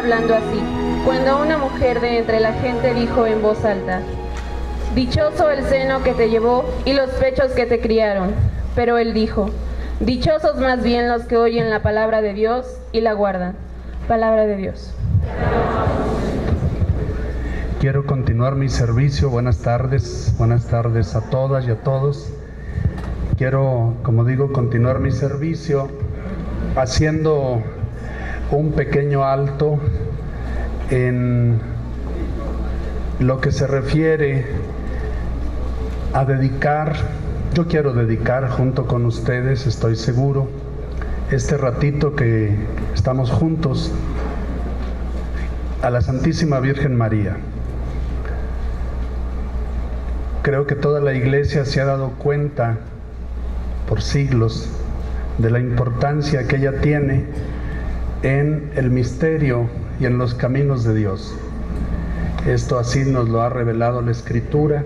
hablando así, cuando una mujer de entre la gente dijo en voz alta: dichoso el seno que te llevó y los pechos que te criaron. Pero él dijo: dichosos más bien los que oyen la palabra de Dios y la guardan. Palabra de Dios. Quiero continuar mi servicio. Buenas tardes a todas y a todos. Quiero, como digo, continuar mi servicio haciendo un pequeño alto en lo que se refiere a dedicar. Yo quiero dedicar junto con ustedes, estoy seguro, este ratito que estamos juntos a la Santísima Virgen María. Creo que toda la Iglesia se ha dado cuenta por siglos de la importancia que ella tiene en el misterio y en los caminos de Dios. Esto así nos lo ha revelado la Escritura.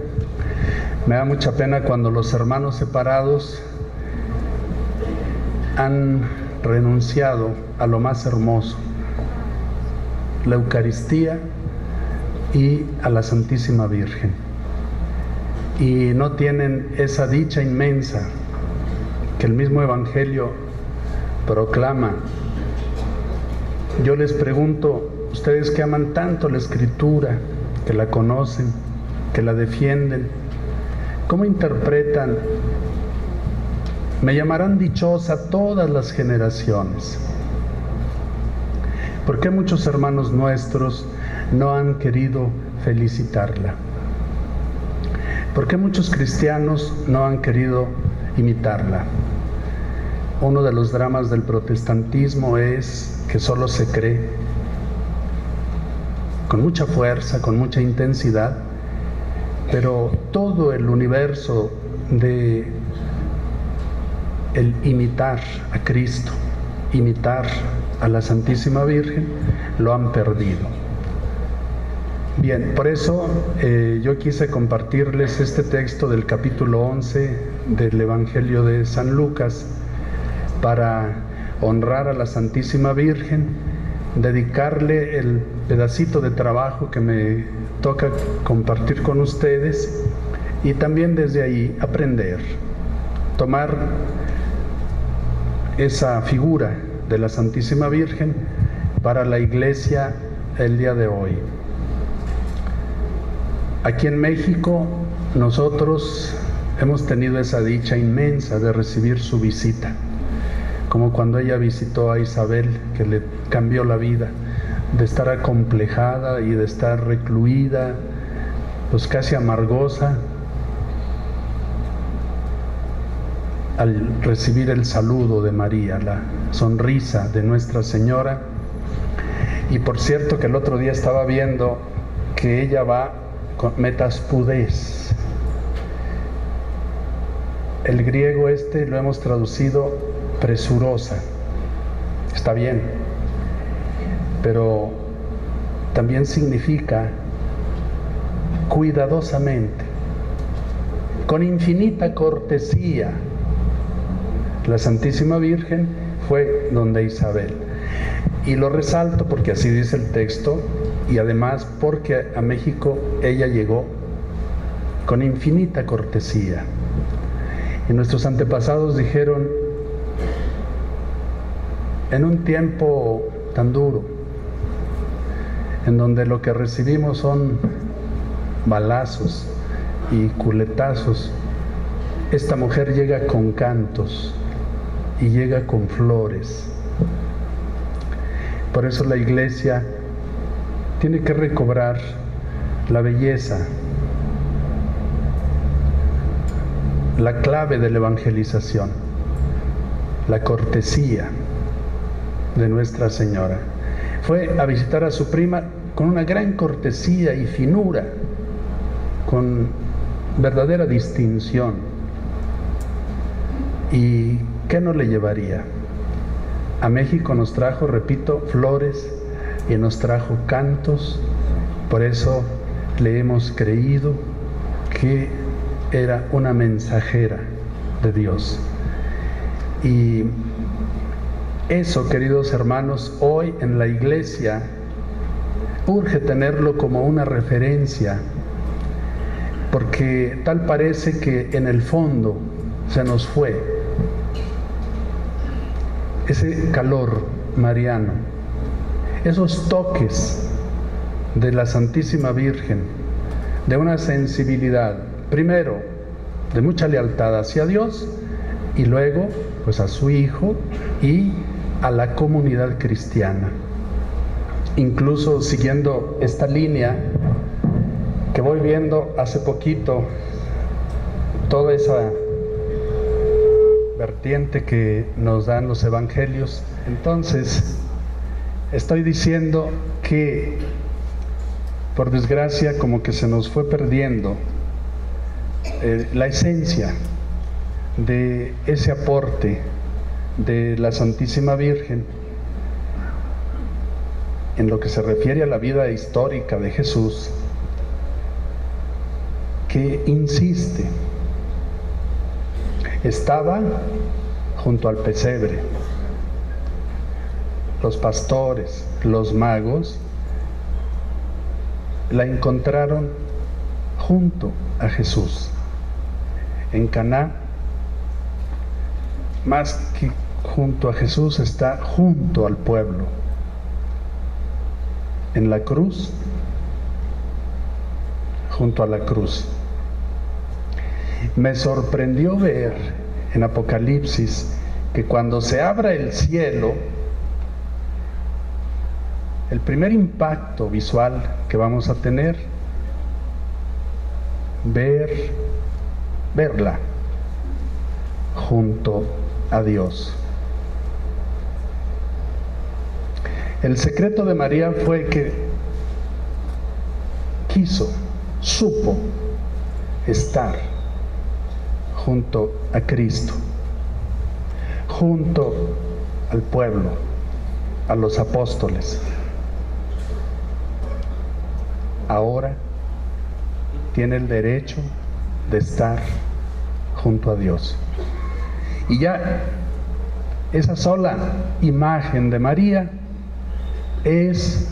Me da mucha pena cuando los hermanos separados han renunciado a lo más hermoso, la Eucaristía y a la Santísima Virgen, y no tienen esa dicha inmensa que el mismo Evangelio proclama. Yo les pregunto, ustedes que aman tanto la Escritura, que la conocen, que la defienden, ¿cómo interpretan? Me llamarán dichosa todas las generaciones. ¿Por qué muchos hermanos nuestros no han querido felicitarla? ¿Por qué muchos cristianos no han querido imitarla? Uno de los dramas del protestantismo es que solo se cree con mucha fuerza, con mucha intensidad, pero todo el universo de el imitar a Cristo, imitar a la Santísima Virgen, lo han perdido. Bien, por eso yo quise compartirles este texto del capítulo 11 del Evangelio de San Lucas para honrar a la Santísima Virgen, dedicarle el pedacito de trabajo que me toca compartir con ustedes y también desde ahí aprender, tomar esa figura de la Santísima Virgen para la Iglesia el día de hoy. Aquí en México nosotros hemos tenido esa dicha inmensa de recibir su visita, como cuando ella visitó a Isabel, que le cambió la vida, de estar acomplejada y de estar recluida, pues casi amargosa, al recibir el saludo de María, la sonrisa de Nuestra Señora. Y por cierto que el otro día estaba viendo que ella va con metaspudez. El griego lo hemos traducido presurosa. Está bien, pero también significa cuidadosamente, con infinita cortesía. La Santísima Virgen fue donde Isabel. Y lo resalto porque así dice el texto, y además porque a México ella llegó con infinita cortesía. Y nuestros antepasados dijeron, en un tiempo tan duro, en donde lo que recibimos son balazos y culetazos, esta mujer llega con cantos y llega con flores. Por eso la Iglesia tiene que recobrar la belleza, la clave de la evangelización, la cortesía de Nuestra Señora. Fue a visitar a su prima con una gran cortesía y finura, con verdadera distinción. ¿Y qué no le llevaría? A México nos trajo, repito, flores y nos trajo cantos. Por eso le hemos creído que era una mensajera de Dios. Y eso, queridos hermanos, hoy en la Iglesia urge tenerlo como una referencia, porque tal parece que en el fondo se nos fue ese calor mariano, esos toques de la Santísima Virgen, de una sensibilidad, primero, de mucha lealtad hacia Dios, y luego, pues a su Hijo y a la comunidad cristiana. Incluso siguiendo esta línea que voy viendo hace poquito, toda esa vertiente que nos dan los evangelios, entonces estoy diciendo que por desgracia como que se nos fue perdiendo la esencia de ese aporte de la Santísima Virgen en lo que se refiere a la vida histórica de Jesús, que insiste, estaba junto al pesebre, los pastores, los magos la encontraron junto a Jesús. En Caná, más que junto a Jesús, está junto al pueblo. En la cruz, junto a la cruz. Me sorprendió ver en Apocalipsis que cuando se abra el cielo, el primer impacto visual que vamos a tener, verla junto a Dios. El secreto de María fue que supo estar junto a Cristo, junto al pueblo, a los apóstoles. Ahora tiene el derecho de estar junto a Dios. Y ya esa sola imagen de María es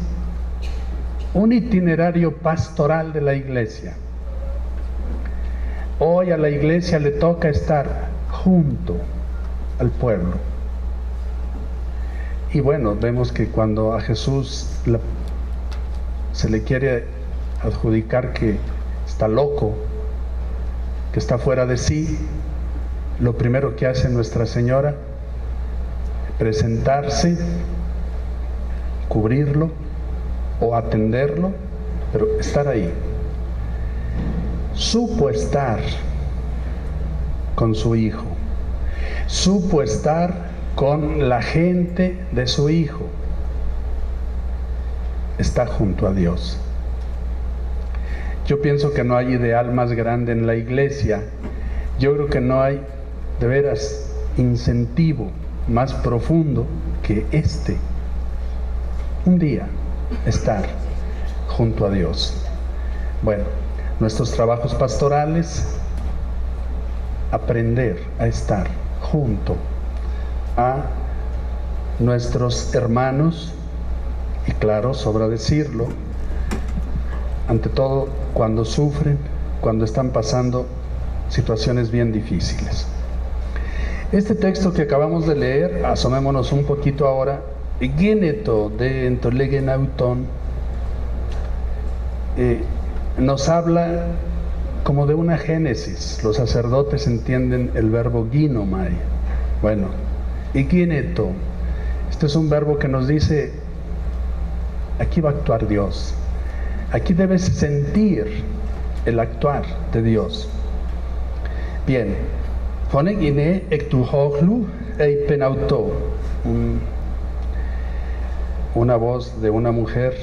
un itinerario pastoral de la Iglesia. Hoy a la Iglesia le toca estar junto al pueblo. Y bueno, vemos que cuando a Jesús se le quiere adjudicar que está loco, que está fuera de sí, lo primero que hace Nuestra Señora, presentarse, cubrirlo o atenderlo, pero estar ahí. Supo estar con su Hijo, supo estar con la gente de su Hijo, está junto a Dios. Yo pienso que no hay ideal más grande en la Iglesia. Yo creo que no hay, de veras, incentivo más profundo que un día estar junto a Dios. Bueno, nuestros trabajos pastorales, aprender a estar junto a nuestros hermanos, y claro, sobra decirlo, ante todo cuando sufren, cuando están pasando situaciones bien difíciles. Este texto que acabamos de leer, asomémonos un poquito ahora, Géneto de Entolegenauton, nos habla como de una génesis. Los sacerdotes entienden el verbo ginomai. Bueno, y Géneto, este es un verbo que nos dice, aquí va a actuar Dios. Aquí debes sentir el actuar de Dios. Bien, Fonegine Ektuhoglu Eipenauto, una voz de una mujer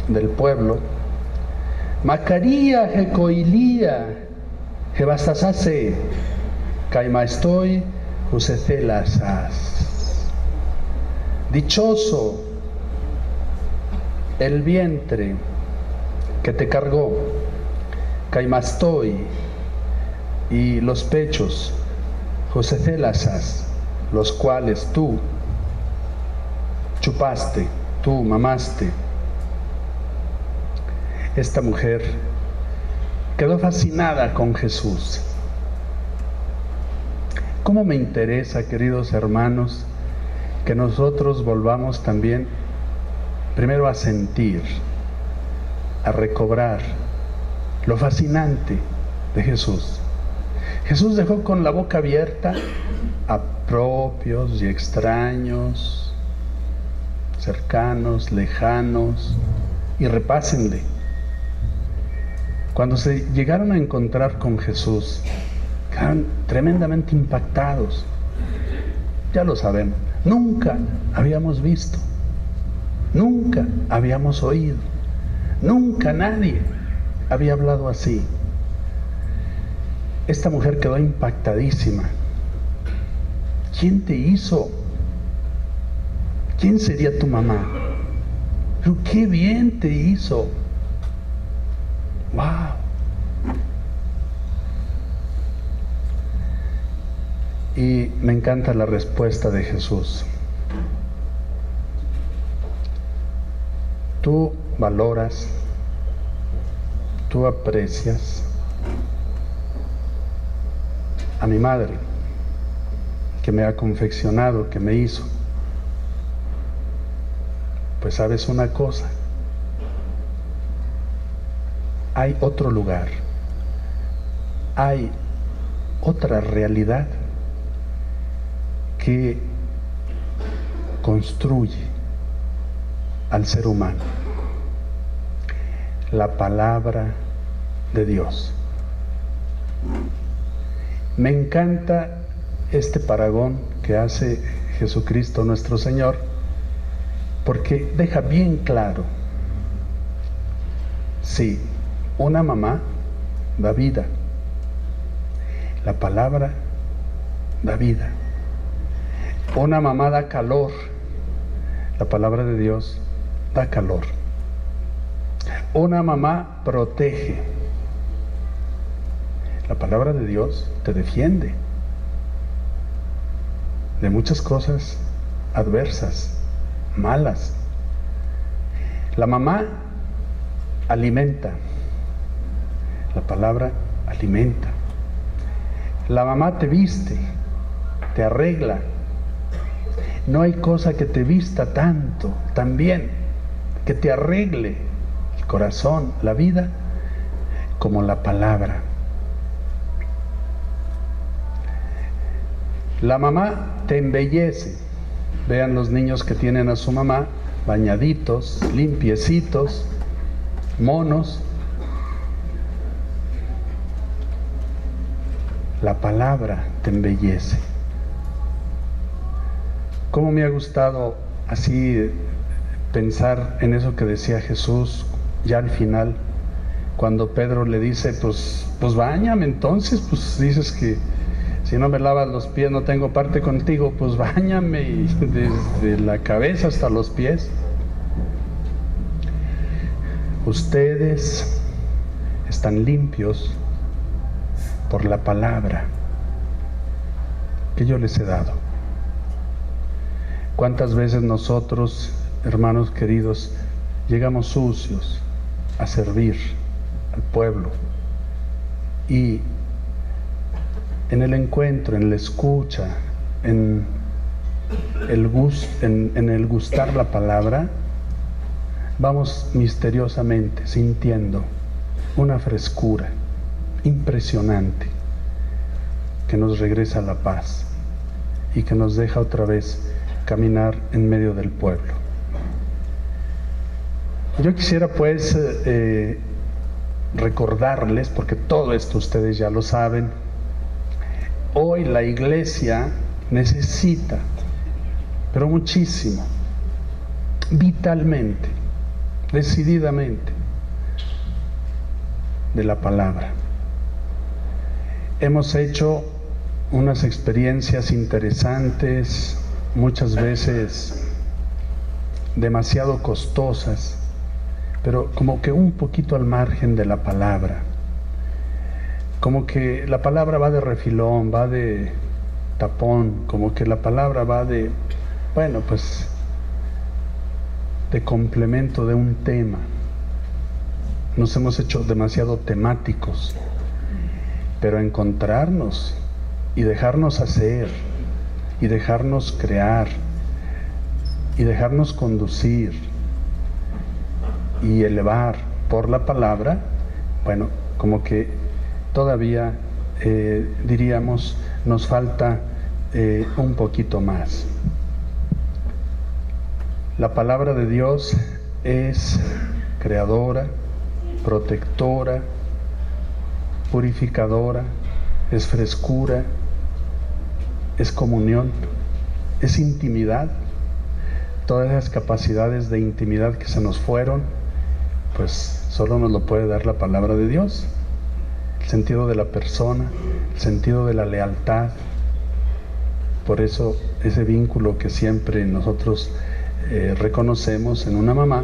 del pueblo. Macaría Jecoilía Jebastasase Caimaestoy Jusecelasas. Dichoso el vientre que te cargó, Caimastoy, y los pechos, Jusecelasas, los cuales tú chupaste, tú mamaste. Esta mujer quedó fascinada con Jesús. ¿Cómo me interesa, queridos hermanos, que nosotros volvamos también primero a sentir, a recobrar lo fascinante de Jesús? Jesús dejó con la boca abierta a propios y extraños, cercanos, lejanos, y repásenle. Cuando se llegaron a encontrar con Jesús, quedaron tremendamente impactados. Ya lo sabemos, nunca habíamos visto, nunca habíamos oído, nunca nadie había hablado así. Esta mujer quedó impactadísima. ¿Quién te hizo? ¿Quién sería tu mamá? Pero qué bien te hizo. ¡Wow! Y me encanta la respuesta de Jesús. Tú valoras, tú aprecias a mi madre, que me ha confeccionado, que me hizo. Pues sabes una cosa, hay otro lugar, hay otra realidad que construye al ser humano: la palabra de Dios. Me encanta este paragón que hace Jesucristo nuestro Señor, porque deja bien claro: sí, una mamá da vida, la palabra da vida. Una mamá da calor, la palabra de Dios da calor. Una mamá protege, la palabra de Dios te defiende de muchas cosas adversas, malas. La mamá alimenta, la palabra alimenta. La mamá te viste, te arregla. No hay cosa que te vista tanto, tan bien, que te arregle el corazón, la vida, como la palabra. La mamá te embellece. Vean los niños que tienen a su mamá bañaditos, limpiecitos, monos. La palabra te embellece. ¿Cómo me ha gustado así pensar en eso que decía Jesús ya al final, cuando Pedro le dice, pues báñame entonces, pues dices que si no me lavas los pies no tengo parte contigo, pues báñame, y desde la cabeza hasta los pies. Ustedes están limpios por la palabra que yo les he dado. ¿Cuántas veces nosotros, hermanos queridos, llegamos sucios a servir al pueblo? Y en el encuentro, en la escucha, en el gustar la palabra, vamos misteriosamente sintiendo una frescura impresionante que nos regresa la paz y que nos deja otra vez caminar en medio del pueblo. Yo quisiera pues recordarles, porque todo esto ustedes ya lo saben, hoy la iglesia necesita, pero muchísimo, vitalmente, decididamente, de la palabra. Hemos hecho unas experiencias interesantes, muchas veces demasiado costosas, pero como que un poquito al margen de la palabra. Como que la palabra va de refilón, va de tapón, como que la palabra va de, bueno, pues de complemento de un tema. Nos hemos hecho demasiado temáticos, pero encontrarnos y dejarnos hacer y dejarnos crear y dejarnos conducir y elevar por la palabra, bueno, como que todavía diríamos nos falta un poquito más. La palabra de Dios es creadora, protectora, purificadora, es frescura, es comunión, es intimidad. Todas esas capacidades de intimidad que se nos fueron, pues solo nos lo puede dar la palabra de Dios. El sentido de la persona, el sentido de la lealtad. Por eso ese vínculo que siempre nosotros reconocemos en una mamá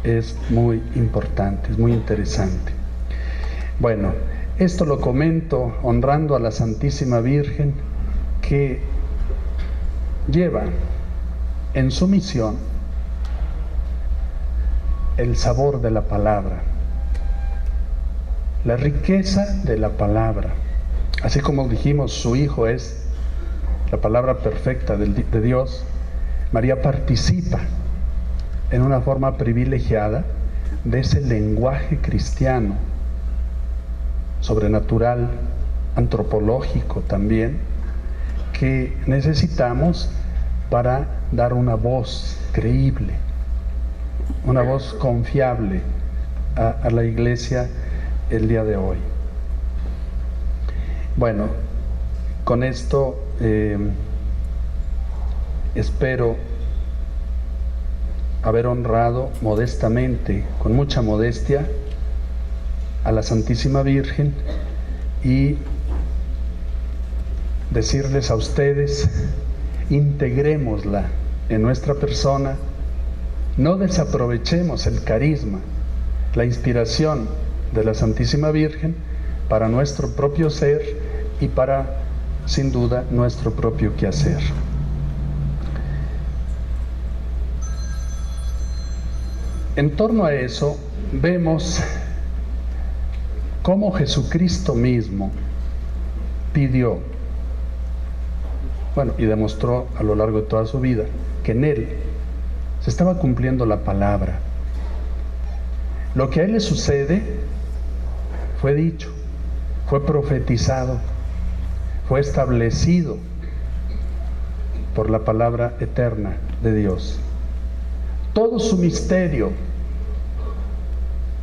es muy importante, es muy interesante. Bueno, esto lo comento honrando a la Santísima Virgen, que lleva en su misión el sabor de la palabra, la riqueza de la palabra. Así como dijimos, su Hijo es la palabra perfecta de Dios, María participa en una forma privilegiada de ese lenguaje cristiano, sobrenatural, antropológico también, que necesitamos para dar una voz creíble, una voz confiable a la Iglesia el día de hoy. Bueno, con esto espero haber honrado modestamente, con mucha modestia, a la Santísima Virgen y decirles a ustedes, integrémosla en nuestra persona, no desaprovechemos el carisma, la inspiración de la Santísima Virgen para nuestro propio ser y para, sin duda, nuestro propio quehacer. En torno a eso, vemos cómo Jesucristo mismo pidió, bueno, y demostró a lo largo de toda su vida, que en Él se estaba cumpliendo la palabra. Lo que a Él le sucede fue dicho, fue profetizado, fue establecido por la palabra eterna de Dios. Todo su misterio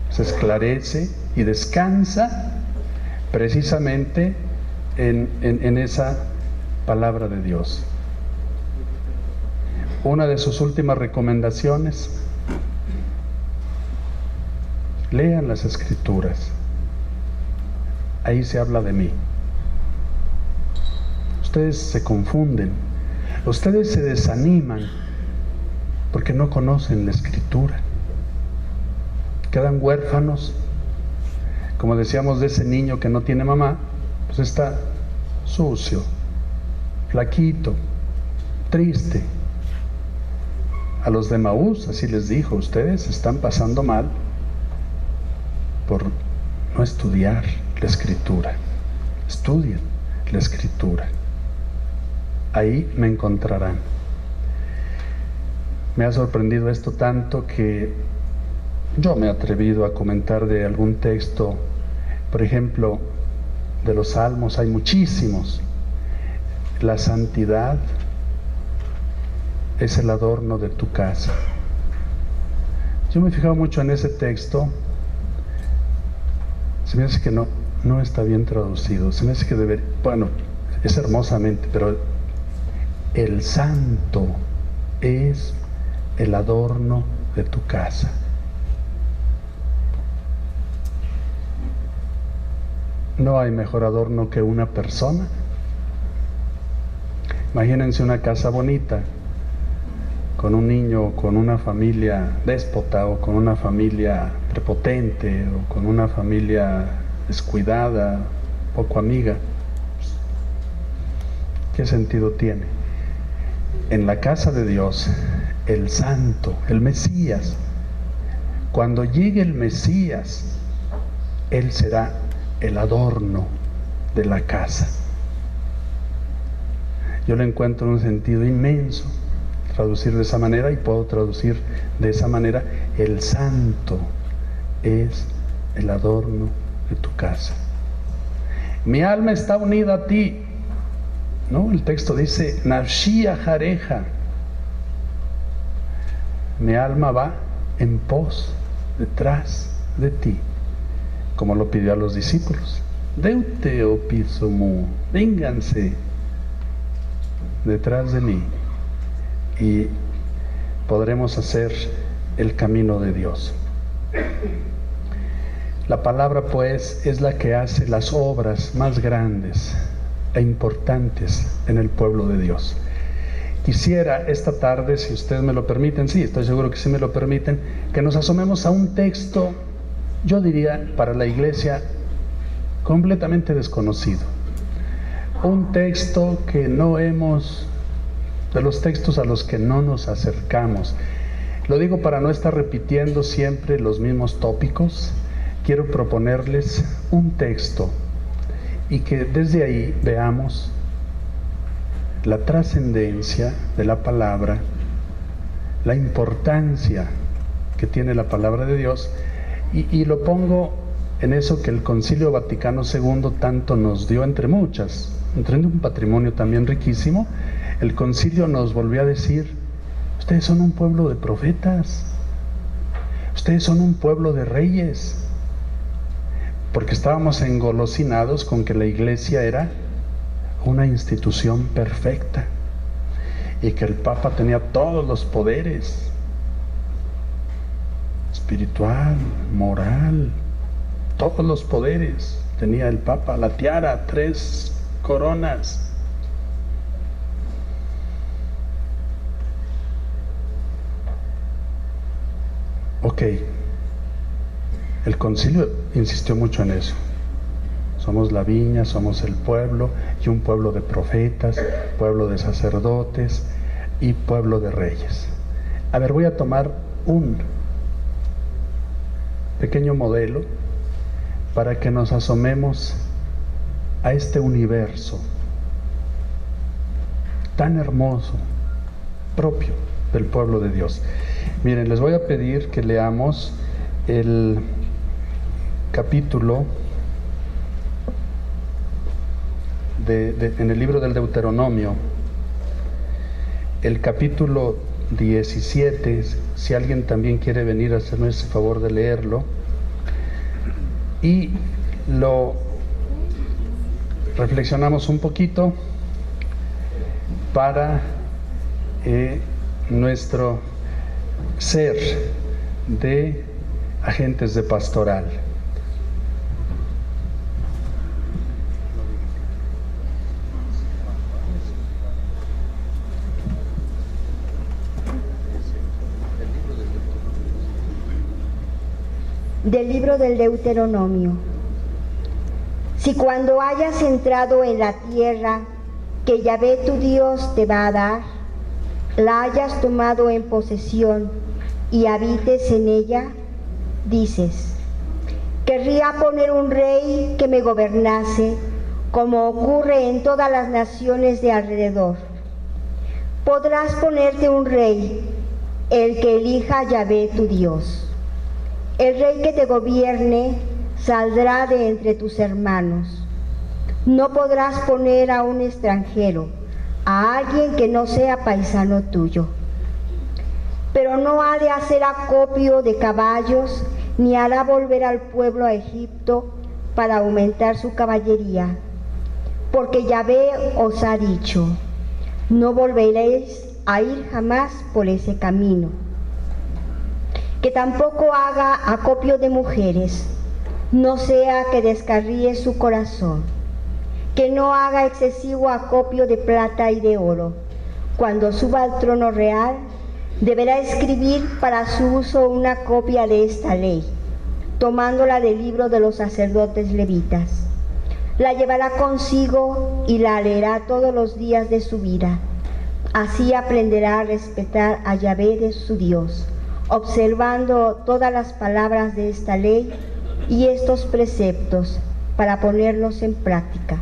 se esclarece y descansa precisamente en esa palabra de Dios. Una de sus últimas recomendaciones: lean las Escrituras, ahí se habla de mí. Ustedes se confunden, ustedes se desaniman porque no conocen la Escritura, quedan huérfanos, como decíamos de ese niño que no tiene mamá, pues está sucio, flaquito, triste. A los de Maús así les dijo: ustedes están pasando mal por no estudiar la Escritura. Estudien la Escritura, ahí me encontrarán. Me ha sorprendido esto tanto que yo me he atrevido a comentar de algún texto, por ejemplo, de los Salmos, hay muchísimos. La santidad es el adorno de tu casa. Yo me he fijado mucho en ese texto. Se me hace que no está bien traducido. Se me hace que bueno, es hermosamente, pero el santo es el adorno de tu casa. No hay mejor adorno que una persona. Imagínense una casa bonita, con un niño, con una familia déspota, o con una familia prepotente, o con una familia descuidada, poco amiga. ¿Qué sentido tiene? en la casa de Dios, el Santo, el Mesías. Cuando llegue el Mesías, Él será el adorno de la casa. Yo le encuentro un sentido inmenso traducir de esa manera, y puedo traducir de esa manera: el Santo es el adorno de tu casa. Mi alma está unida a ti, ¿no? El texto dice: Nafshi ajareja. Mi alma va en pos, detrás de ti, como lo pidió a los discípulos. Deute opisomu, vénganse detrás de mí, y podremos hacer el camino de Dios. La palabra, pues, es la que hace las obras más grandes e importantes en el pueblo de Dios. Quisiera esta tarde, si ustedes me lo permiten, sí, estoy seguro que sí me lo permiten, que nos asomemos a un texto, yo diría, para la iglesia completamente desconocido. Un texto que no hemos, de los textos a los que no nos acercamos. Lo digo para no estar repitiendo siempre los mismos tópicos. Quiero proponerles un texto y que desde ahí veamos la trascendencia de la palabra, la importancia que tiene la palabra de Dios, y lo pongo en eso que el Concilio Vaticano II tanto nos dio, entre muchas, entre un patrimonio también riquísimo. El concilio nos volvió a decir: ustedes son un pueblo de profetas, ustedes son un pueblo de reyes, porque estábamos engolosinados con que la iglesia era una institución perfecta y que el Papa tenía todos los poderes: espiritual, moral, todos los poderes tenía el Papa, la tiara, 3 coronas. Ok, el concilio insistió mucho en eso. Somos la viña, somos el pueblo, y un pueblo de profetas, pueblo de sacerdotes y pueblo de reyes. A ver, voy a tomar un pequeño modelo para que nos asomemos a este universo tan hermoso, propio del pueblo de Dios. Miren, les voy a pedir que leamos el capítulo en el libro del Deuteronomio, el capítulo 17, si alguien también quiere venir a hacerme ese favor de leerlo, y lo reflexionamos un poquito para nuestro ser de agentes de pastoral. Del libro del Deuteronomio. Si cuando hayas entrado en la tierra que Yahvé tu Dios te va a dar, la hayas tomado en posesión y habites en ella, dices: querría poner un rey que me gobernase, como ocurre en todas las naciones de alrededor. Podrás ponerte un rey, el que elija Yahvé tu Dios. El rey que te gobierne saldrá de entre tus hermanos. No podrás poner a un extranjero, a alguien que no sea paisano tuyo. Pero no ha de hacer acopio de caballos, ni hará volver al pueblo a Egipto para aumentar su caballería. Porque Yahvé os ha dicho: no volveréis a ir jamás por ese camino. Que tampoco haga acopio de mujeres, no sea que descarríe su corazón. Que no haga excesivo acopio de plata y de oro. Cuando suba al trono real, deberá escribir para su uso una copia de esta ley, tomándola del libro de los sacerdotes levitas. La llevará consigo y la leerá todos los días de su vida, Así aprenderá a respetar a Yahvé de su Dios, observando todas las palabras de esta ley y estos preceptos para ponerlos en práctica.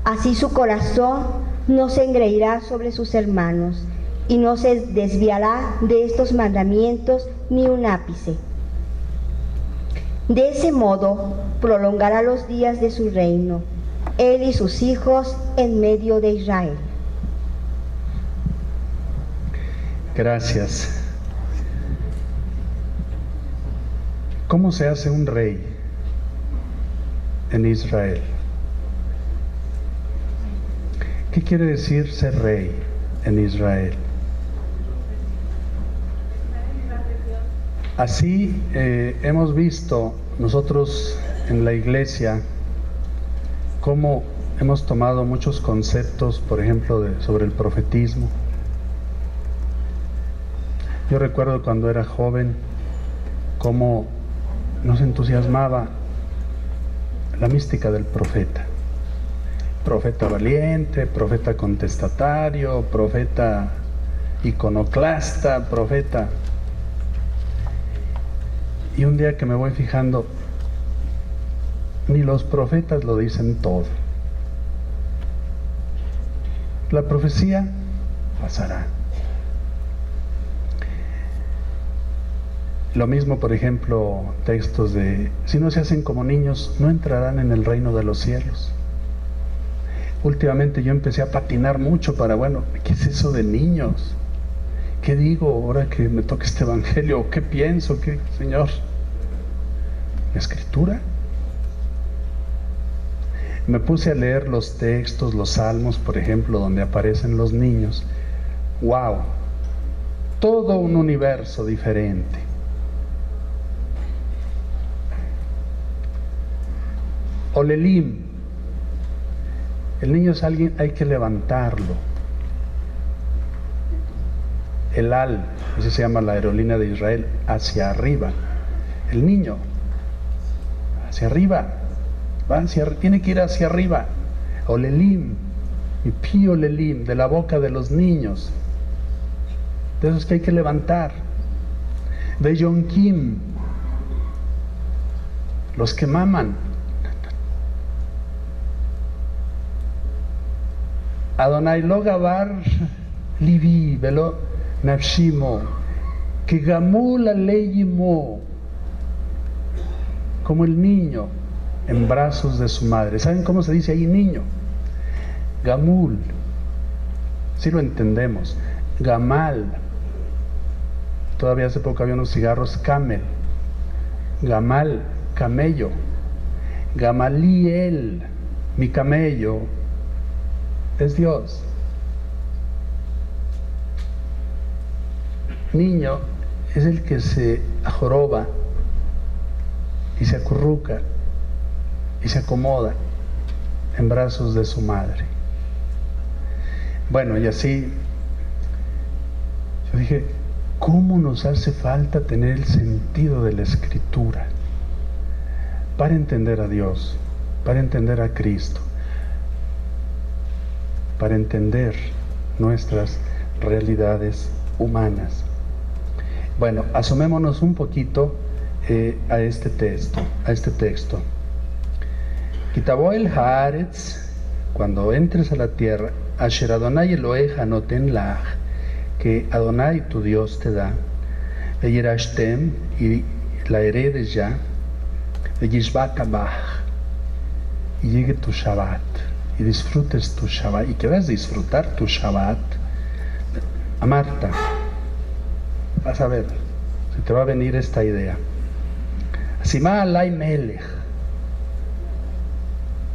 Así su corazón no se engreirá sobre sus hermanos y no se desviará de estos mandamientos ni un ápice. De ese modo prolongará los días de su reino, él y sus hijos en medio de Israel. Gracias. ¿Cómo se hace un rey en Israel? ¿Qué quiere decir ser rey en Israel? Así hemos visto nosotros en la iglesia cómo hemos tomado muchos conceptos, por ejemplo, sobre el profetismo. Yo recuerdo cuando era joven cómo nos entusiasmaba la mística del profeta. Profeta valiente, profeta contestatario, profeta iconoclasta, profeta. Y un día que me voy fijando, ni los profetas lo dicen todo. La profecía pasará. Lo mismo, por ejemplo, textos de, si no se hacen como niños, no entrarán en el reino de los cielos. Últimamente yo empecé a patinar mucho para, bueno, ¿qué es eso de niños? ¿Qué digo ahora que me toca este evangelio? ¿Qué pienso? ¿Qué, Señor? ¿La escritura? Me puse a leer los textos, los salmos, por ejemplo, donde aparecen los niños. ¡Wow! Todo un universo diferente. Olelim. El niño es alguien, hay que levantarlo. El al, así se llama la aerolínea de Israel, hacia arriba. El niño, hacia arriba, tiene que ir hacia arriba. Olelim, y pi olelim, de la boca de los niños. De esos que hay que levantar. Beyonkim, los que maman. Adonai lo gabar livi velo nafshimo que gamul aleyimo, como el niño en brazos de su madre. ¿Saben cómo se dice ahí niño? Gamul, si lo entendemos. Gamal, todavía hace poco había unos cigarros Camel. Gamal, camello. Gamaliel, mi camello es Dios. Niño es el que se ajoroba y se acurruca y se acomoda en brazos de su madre. Bueno, y así yo dije, ¿cómo nos hace falta tener el sentido de la escritura para entender a Dios, para entender a Cristo, para entender nuestras realidades humanas? Bueno, asomémonos un poquito a este texto. Kitaboel haaretz, cuando entres a la tierra, asher Adonai Eloheja noten lach, que Adonai tu Dios te da, veyirashtem, y la heredes ya, veyishbakabach, y llegue tu Shabbat, y disfrutes tu Shabbat, y quieras disfrutar tu Shabbat. A Marta, vas a ver, se te va a venir esta idea. Sima alay melech,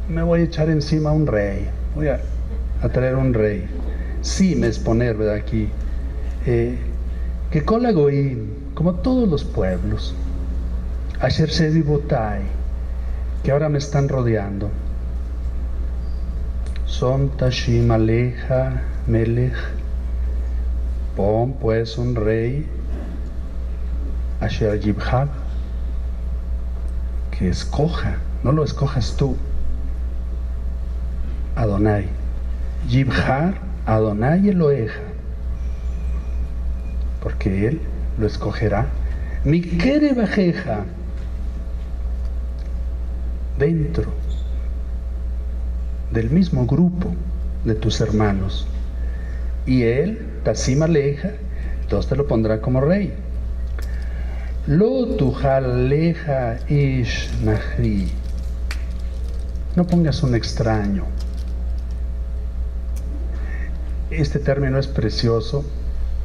me voy a echar encima a un rey, voy a traer un rey. Sí, me es poner, ¿verdad? Aquí, que Kol Goim, como todos los pueblos, Asher Sevi Botai, que ahora me están rodeando, son Tashim Aleja Melech, pon pues un rey, Asher Yibhab, que escoja, no lo escojas tú, Adonai. Yibhar Adonai Eloheja, porque Él lo escogerá. Mikere bajeja, dentro del mismo grupo de tus hermanos. Y Él, Tasim Aleja, entonces te lo pondrá como rey. Lo tujaleja ish nahri. No pongas un extraño. Este término es precioso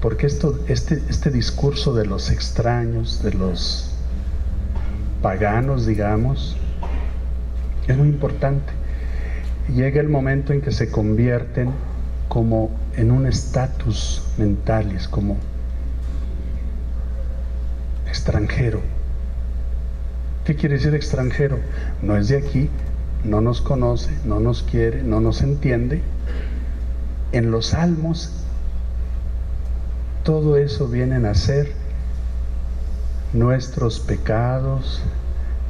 porque este discurso de los extraños, de los paganos, digamos, es muy importante. Llega el momento en que se convierten como en un estatus mentalis, como extranjero. ¿Qué quiere decir extranjero? No es de aquí, no nos conoce, no nos quiere, no nos entiende. En los salmos todo eso vienen a ser nuestros pecados,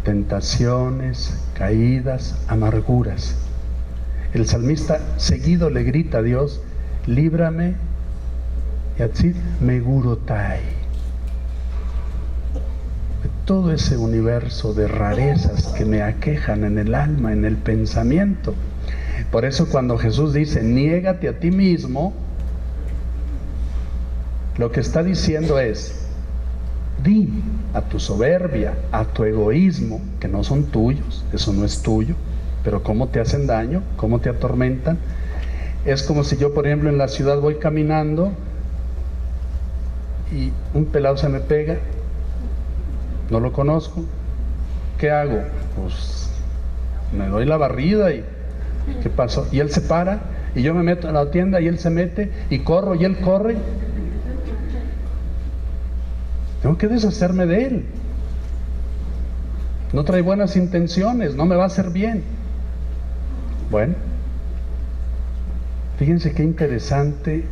tentaciones, caídas, amarguras. El salmista seguido le grita a Dios: líbrame, yatzid megurotai, de todo ese universo de rarezas que me aquejan en el alma, en el pensamiento. Por eso cuando Jesús dice niégate a ti mismo, lo que está diciendo es: di a tu soberbia, a tu egoísmo, que no son tuyos, eso no es tuyo, pero cómo te hacen daño, cómo te atormentan. Es como si yo, por ejemplo, en la ciudad voy caminando y un pelado se me pega, no lo conozco, ¿qué hago? Pues me doy la barrida y ¿qué pasó? Y él se para y yo me meto en la tienda y él se mete y corro y él corre. Tengo que deshacerme de él. No trae buenas intenciones, no me va a hacer bien. Bueno, fíjense qué interesante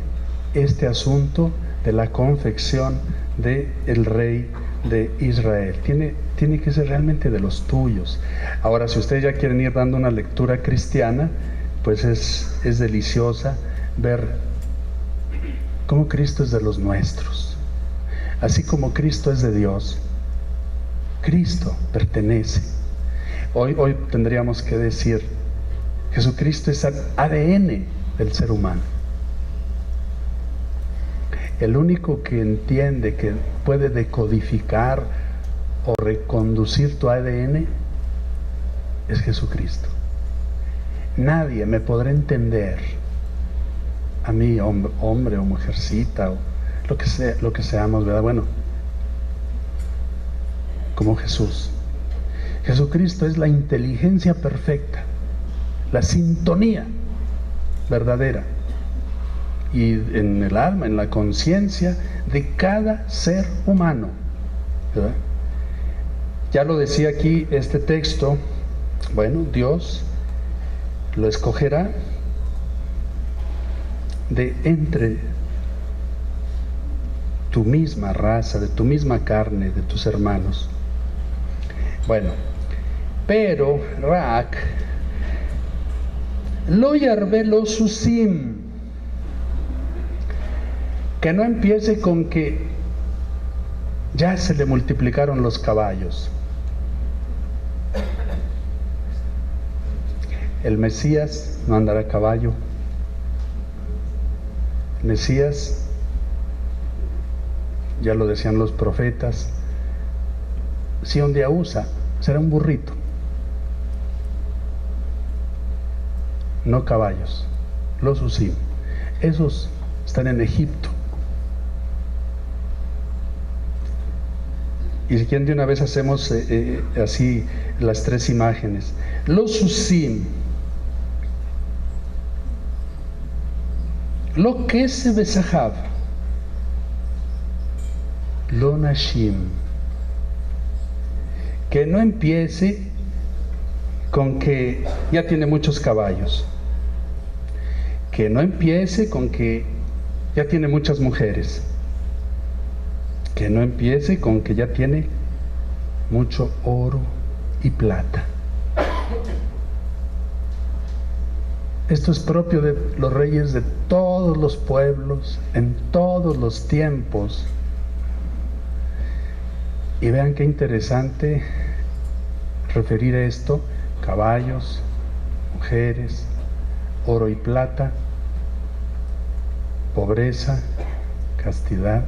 este asunto de la confección del rey de Israel. Tiene que ser realmente de los tuyos. Ahora, si ustedes ya quieren ir dando una lectura cristiana, pues es deliciosa ver cómo Cristo es de los nuestros. Así como Cristo es de Dios, Cristo pertenece. Hoy tendríamos que decir: Jesucristo es el ADN del ser humano. El único que entiende, que puede decodificar o reconducir tu ADN es Jesucristo. Nadie me podrá entender, a mí, hombre o mujercita o lo que seamos, ¿verdad? Bueno, como Jesús. Jesucristo es la inteligencia perfecta, la sintonía verdadera, y en el alma, en la conciencia de cada ser humano, ¿verdad? Ya lo decía aquí este texto. Bueno, Dios lo escogerá de entre tu misma raza, de tu misma carne, de tus hermanos. Bueno, pero Rak lo yarbe lo susim, que no empiece con que ya se le multiplicaron los caballos. El Mesías no andará a caballo. El Mesías, ya lo decían los profetas, si un día usa, será un burrito, no caballos. Los usim, esos están en Egipto. Y si quieren, de una vez hacemos así las tres imágenes. Los usim, lo que se besahav, lo nashim, que no empiece con que ya tiene muchos caballos, que no empiece con que ya tiene muchas mujeres, que no empiece con que ya tiene mucho oro y plata. Esto es propio de los reyes de todos los pueblos, en todos los tiempos. Y vean qué interesante referir esto: caballos, mujeres, oro y plata, pobreza, castidad,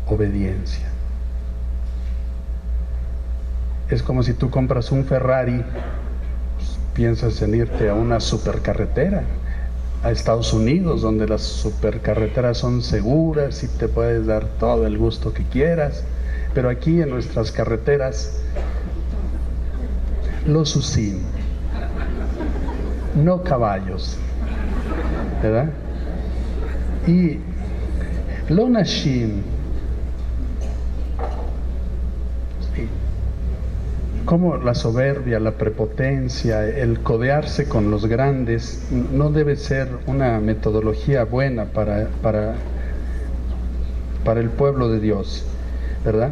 obediencia. Es como si tú compras un Ferrari, pues, piensas en irte a una supercarretera, a Estados Unidos, donde las supercarreteras son seguras y te puedes dar todo el gusto que quieras. Pero aquí en nuestras carreteras, los usin, no caballos, ¿verdad? Y lo nashim, como la soberbia, la prepotencia, el codearse con los grandes, no debe ser una metodología buena para el pueblo de Dios, ¿verdad?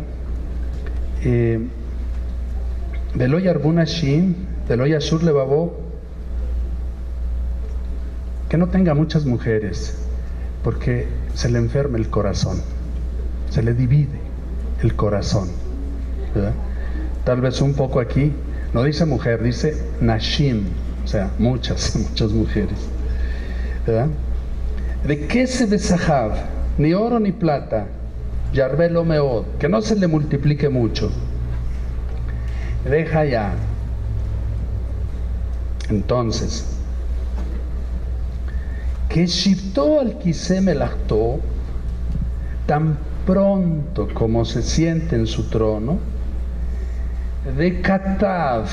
Veloy arbunashim, veloy ashur levavó, que no tenga muchas mujeres, porque se le enferma el corazón, se le divide el corazón, ¿verdad? Tal vez un poco aquí, no dice mujer, dice nashim, o sea, muchas mujeres, ¿verdad? De qué se besajav, ni oro ni plata, yarbelo meod, que no se le multiplique mucho. Deja ya. Entonces, que shivtó al kisé melachto, tan pronto como se siente en su trono, de katav,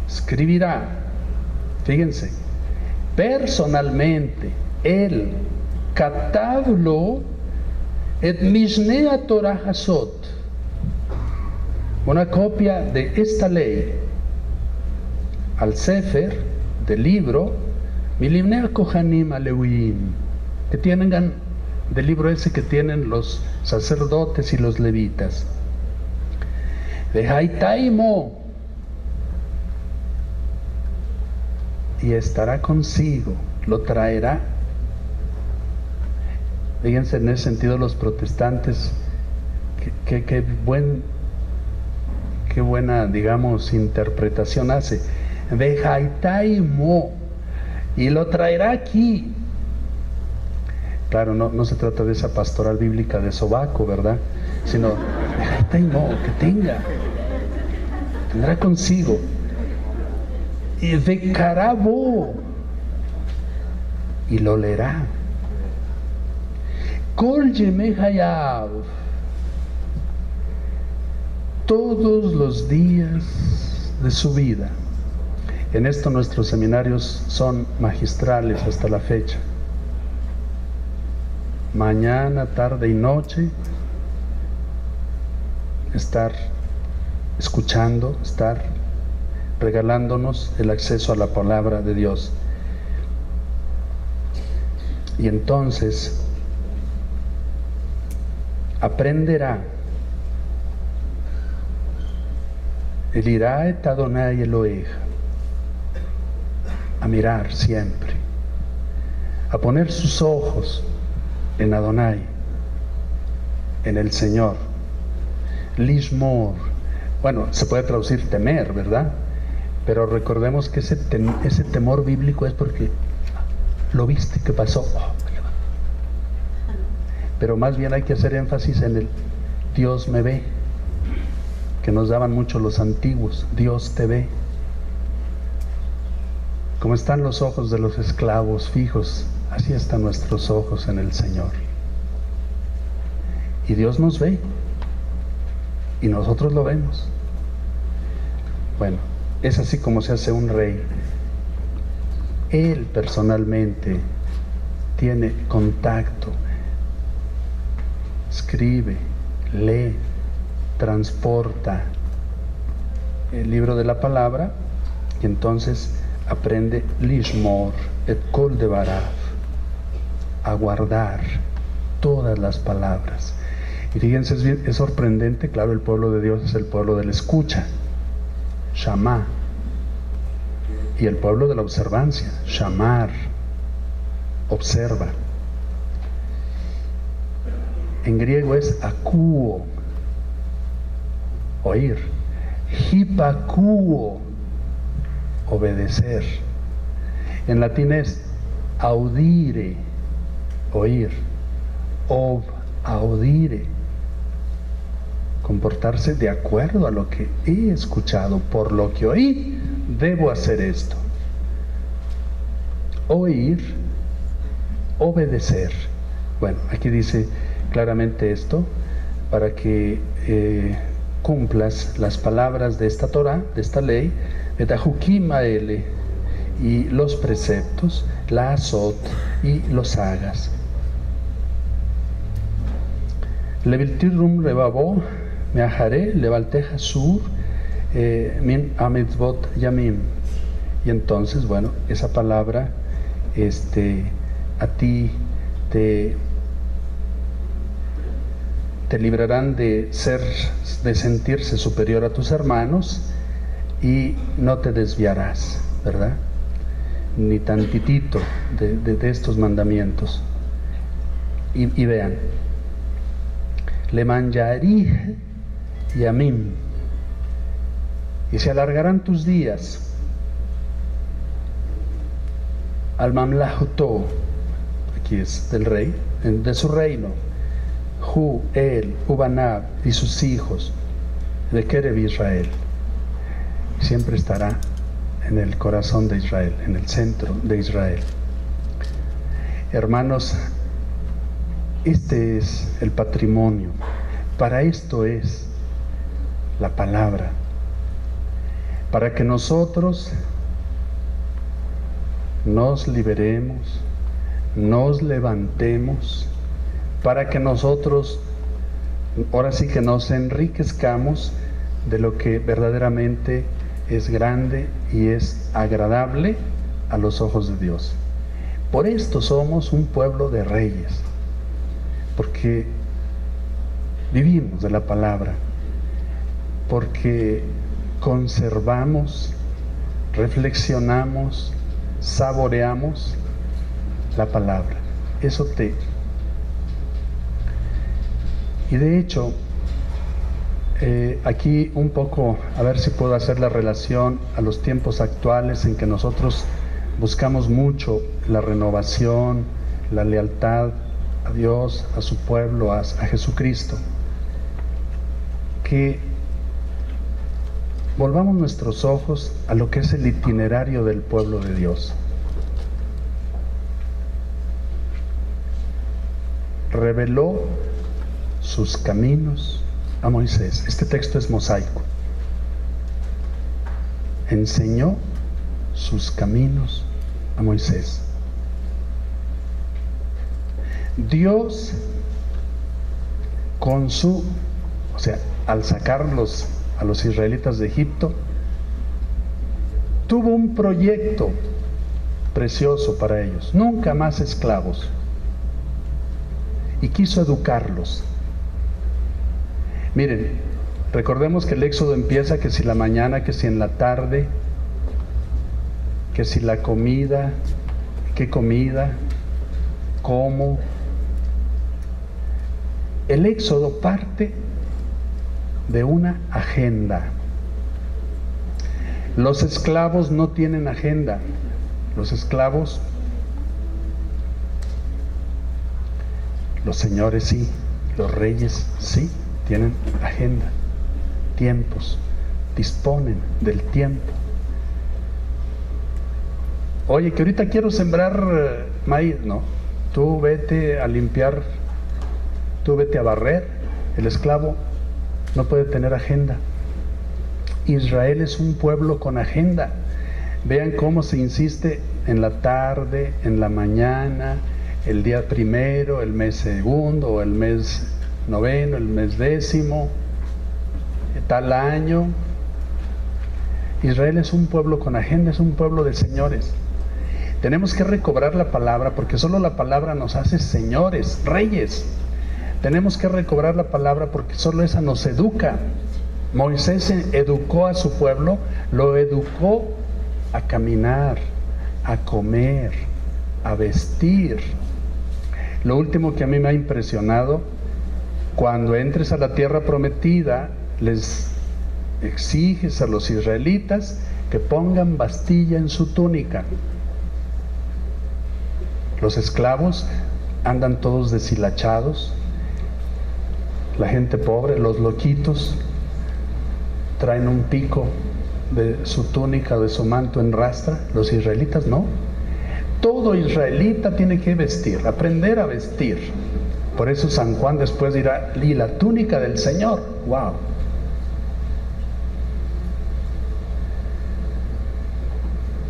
escribirá, fíjense, personalmente, él, katavlo, et mishnea Torah Hasot, una copia de esta ley, al Sefer, del libro, Milimnea Kohanim Aleuim, que tienen, del libro ese que tienen los sacerdotes y los levitas. De Haitaimo, y estará consigo, lo traerá. Fíjense en ese sentido los protestantes, qué buena, digamos, interpretación hace. De Haitaimo, y lo traerá aquí. Claro, no se trata de esa pastoral bíblica de sobaco, ¿verdad? Sino de Haitaimo, que tendrá consigo. Y de Carabo, y lo leerá. Kol Yemei Hayav, todos los días de su vida. En esto nuestros seminarios son magistrales hasta la fecha. Mañana, tarde y noche, estar escuchando, estar regalándonos el acceso a la palabra de Dios. Y entonces aprenderá el irá et Adonai Eloheja, a mirar siempre, a poner sus ojos en Adonai, en el Señor. Lishmor, bueno, se puede traducir temer, ¿verdad? Pero recordemos que ese temor bíblico es porque lo viste que pasó. Pero más bien hay que hacer énfasis en el Dios me ve, que nos daban mucho los antiguos. Dios te ve. Como están los ojos de los esclavos fijos, así están nuestros ojos en el Señor. Y Dios nos ve, y nosotros lo vemos. Bueno, es así como se hace un rey. Él personalmente tiene contacto, escribe, lee, transporta el libro de la palabra, y entonces aprende Lishmor et Kol Devarav, a guardar todas las palabras. Y fíjense, es sorprendente, claro, el pueblo de Dios es el pueblo de la escucha, Shama. y el pueblo de la observancia, shamar, observa. En griego es akuo, oír. Hipakuo, obedecer. En latín es audire, oír. Ob, audire, comportarse de acuerdo a lo que he escuchado. Por lo que oí, debo hacer esto. Oír, obedecer. Bueno, aquí dice claramente esto, para que cumplas las palabras de esta Torah, de esta ley, Betahukim Aele, y los preceptos, la azot, y los hagas. Leviltirum rebabo, meajaré, levalteja sur, min amitzvot yamim. Y entonces, bueno, esa palabra, a ti te librarán de sentirse superior a tus hermanos y no te desviarás, ¿verdad? Ni tantitito de estos mandamientos. Y vean, le manjarij yamim, y se alargarán tus días, al mamlahuto, aquí es del rey, de su reino, Hu, él, Ubanab y sus hijos, de Kerev Israel, siempre estará en el corazón de Israel, en el centro de Israel. Hermanos, este es el patrimonio, para esto es la palabra, para que nosotros nos liberemos, nos levantemos, para que nosotros ahora sí que nos enriquezcamos de lo que verdaderamente es grande y es agradable a los ojos de Dios. Por esto somos un pueblo de reyes, porque vivimos de la palabra, porque conservamos, reflexionamos, saboreamos la palabra. Eso y de hecho, aquí un poco, a ver si puedo hacer la relación a los tiempos actuales en que nosotros buscamos mucho la renovación, la lealtad a Dios, a su pueblo, a Jesucristo. Que volvamos nuestros ojos a lo que es el itinerario del pueblo de Dios. Reveló sus caminos a Moisés. Este texto es mosaico. Enseñó sus caminos a Moisés. Dios al sacarlos a los israelitas de Egipto, tuvo un proyecto precioso para ellos, nunca más esclavos, y quiso educarlos. Miren, recordemos que el éxodo empieza que si la mañana, que si en la tarde, que si la comida, qué comida, cómo. El éxodo parte de una agenda. Los esclavos no tienen agenda. Los esclavos, los señores sí, los reyes sí tienen agenda, tiempos, disponen del tiempo. Oye, que ahorita quiero sembrar maíz. No, tú vete a limpiar, tú vete a barrer. El esclavo no puede tener agenda. Israel es un pueblo con agenda. Vean cómo se insiste en la tarde, en la mañana, el día primero, el mes segundo, o el mes noveno, el mes décimo, tal año. Israel es un pueblo con agenda, es un pueblo de señores. Tenemos que recobrar la palabra, porque solo la palabra nos hace señores, reyes. Tenemos que recobrar la palabra porque solo esa nos educa. Moisés educó a su pueblo, lo educó a caminar, a comer, a vestir. Lo último que a mí me ha impresionado, cuando entres a la tierra prometida, les exiges a los israelitas que pongan bastilla en su túnica. Los esclavos andan todos deshilachados, la gente pobre, los loquitos, traen un pico de su túnica o de su manto en rastra. Los israelitas no. Todo israelita tiene que vestir, aprender a vestir. Por eso San Juan después dirá, y la túnica del Señor. ¡Wow!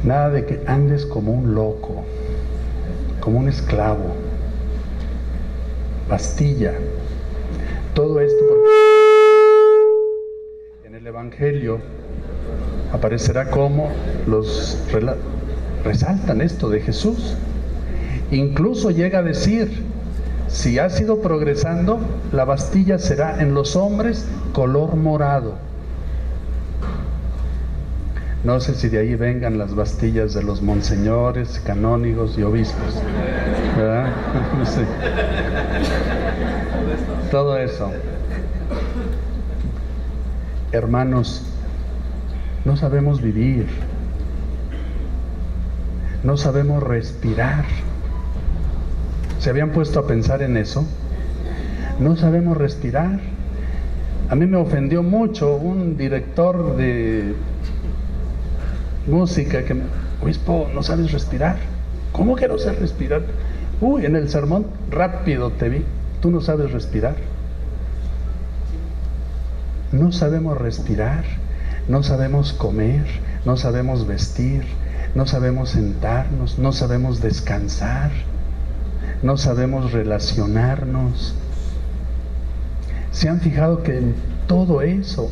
Nada de que andes como un loco, como un esclavo. Bastilla. Todo esto porque en el Evangelio aparecerá como los resaltan esto de Jesús. Incluso llega a decir, si has ido progresando, la bastilla será en los hombres color morado. No sé si de ahí vengan las bastillas de los monseñores, canónigos y obispos, ¿verdad? No sé. Todo eso. Hermanos, no sabemos vivir, no sabemos respirar. ¿Se habían puesto a pensar en eso? No sabemos respirar. A mí me ofendió mucho un director de música que me... Obispo, ¿no sabes respirar? ¿Cómo que no sabes respirar? Uy, en el sermón rápido te vi. ¿Tú no sabes respirar? No sabemos respirar, no sabemos comer, no sabemos vestir, no sabemos sentarnos, no sabemos descansar, no sabemos relacionarnos. ¿Se han fijado que en todo eso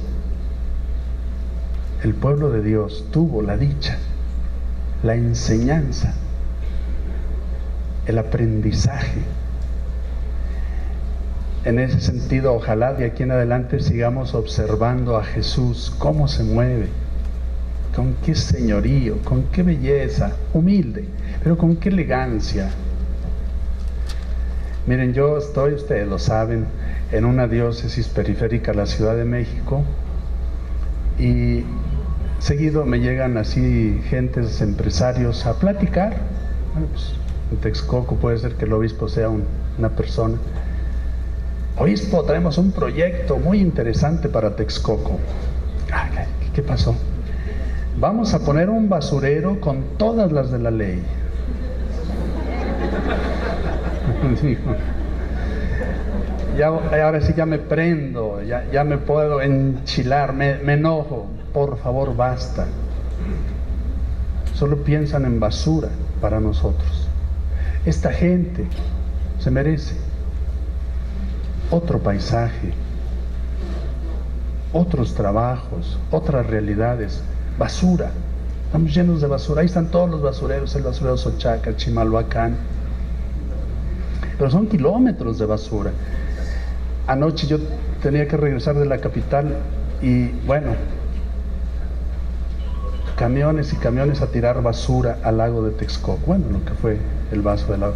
el pueblo de Dios tuvo la dicha, la enseñanza, el aprendizaje? En ese sentido, ojalá de aquí en adelante sigamos observando a Jesús, cómo se mueve, con qué señorío, con qué belleza, humilde, pero con qué elegancia. Miren, yo estoy, ustedes lo saben, en una diócesis periférica a la Ciudad de México, y seguido me llegan así gentes, empresarios a platicar. Bueno, pues, en Texcoco puede ser que el obispo sea una persona. Obispo, traemos un proyecto muy interesante para Texcoco. ¿Qué pasó? Vamos a poner un basurero con todas las de la ley. Ahora sí ya me prendo, ya me puedo enchilar, me enojo. Por favor, basta. Solo piensan en basura para nosotros. Esta gente se merece otro paisaje, otros trabajos, otras realidades. Basura, estamos llenos de basura. Ahí están todos los basureros, el basurero Xochaca, el Chimalhuacán, pero son kilómetros de basura. Anoche yo tenía que regresar de la capital y bueno, camiones y camiones a tirar basura al lago de Texcoco. Bueno, lo que fue el vaso del lago.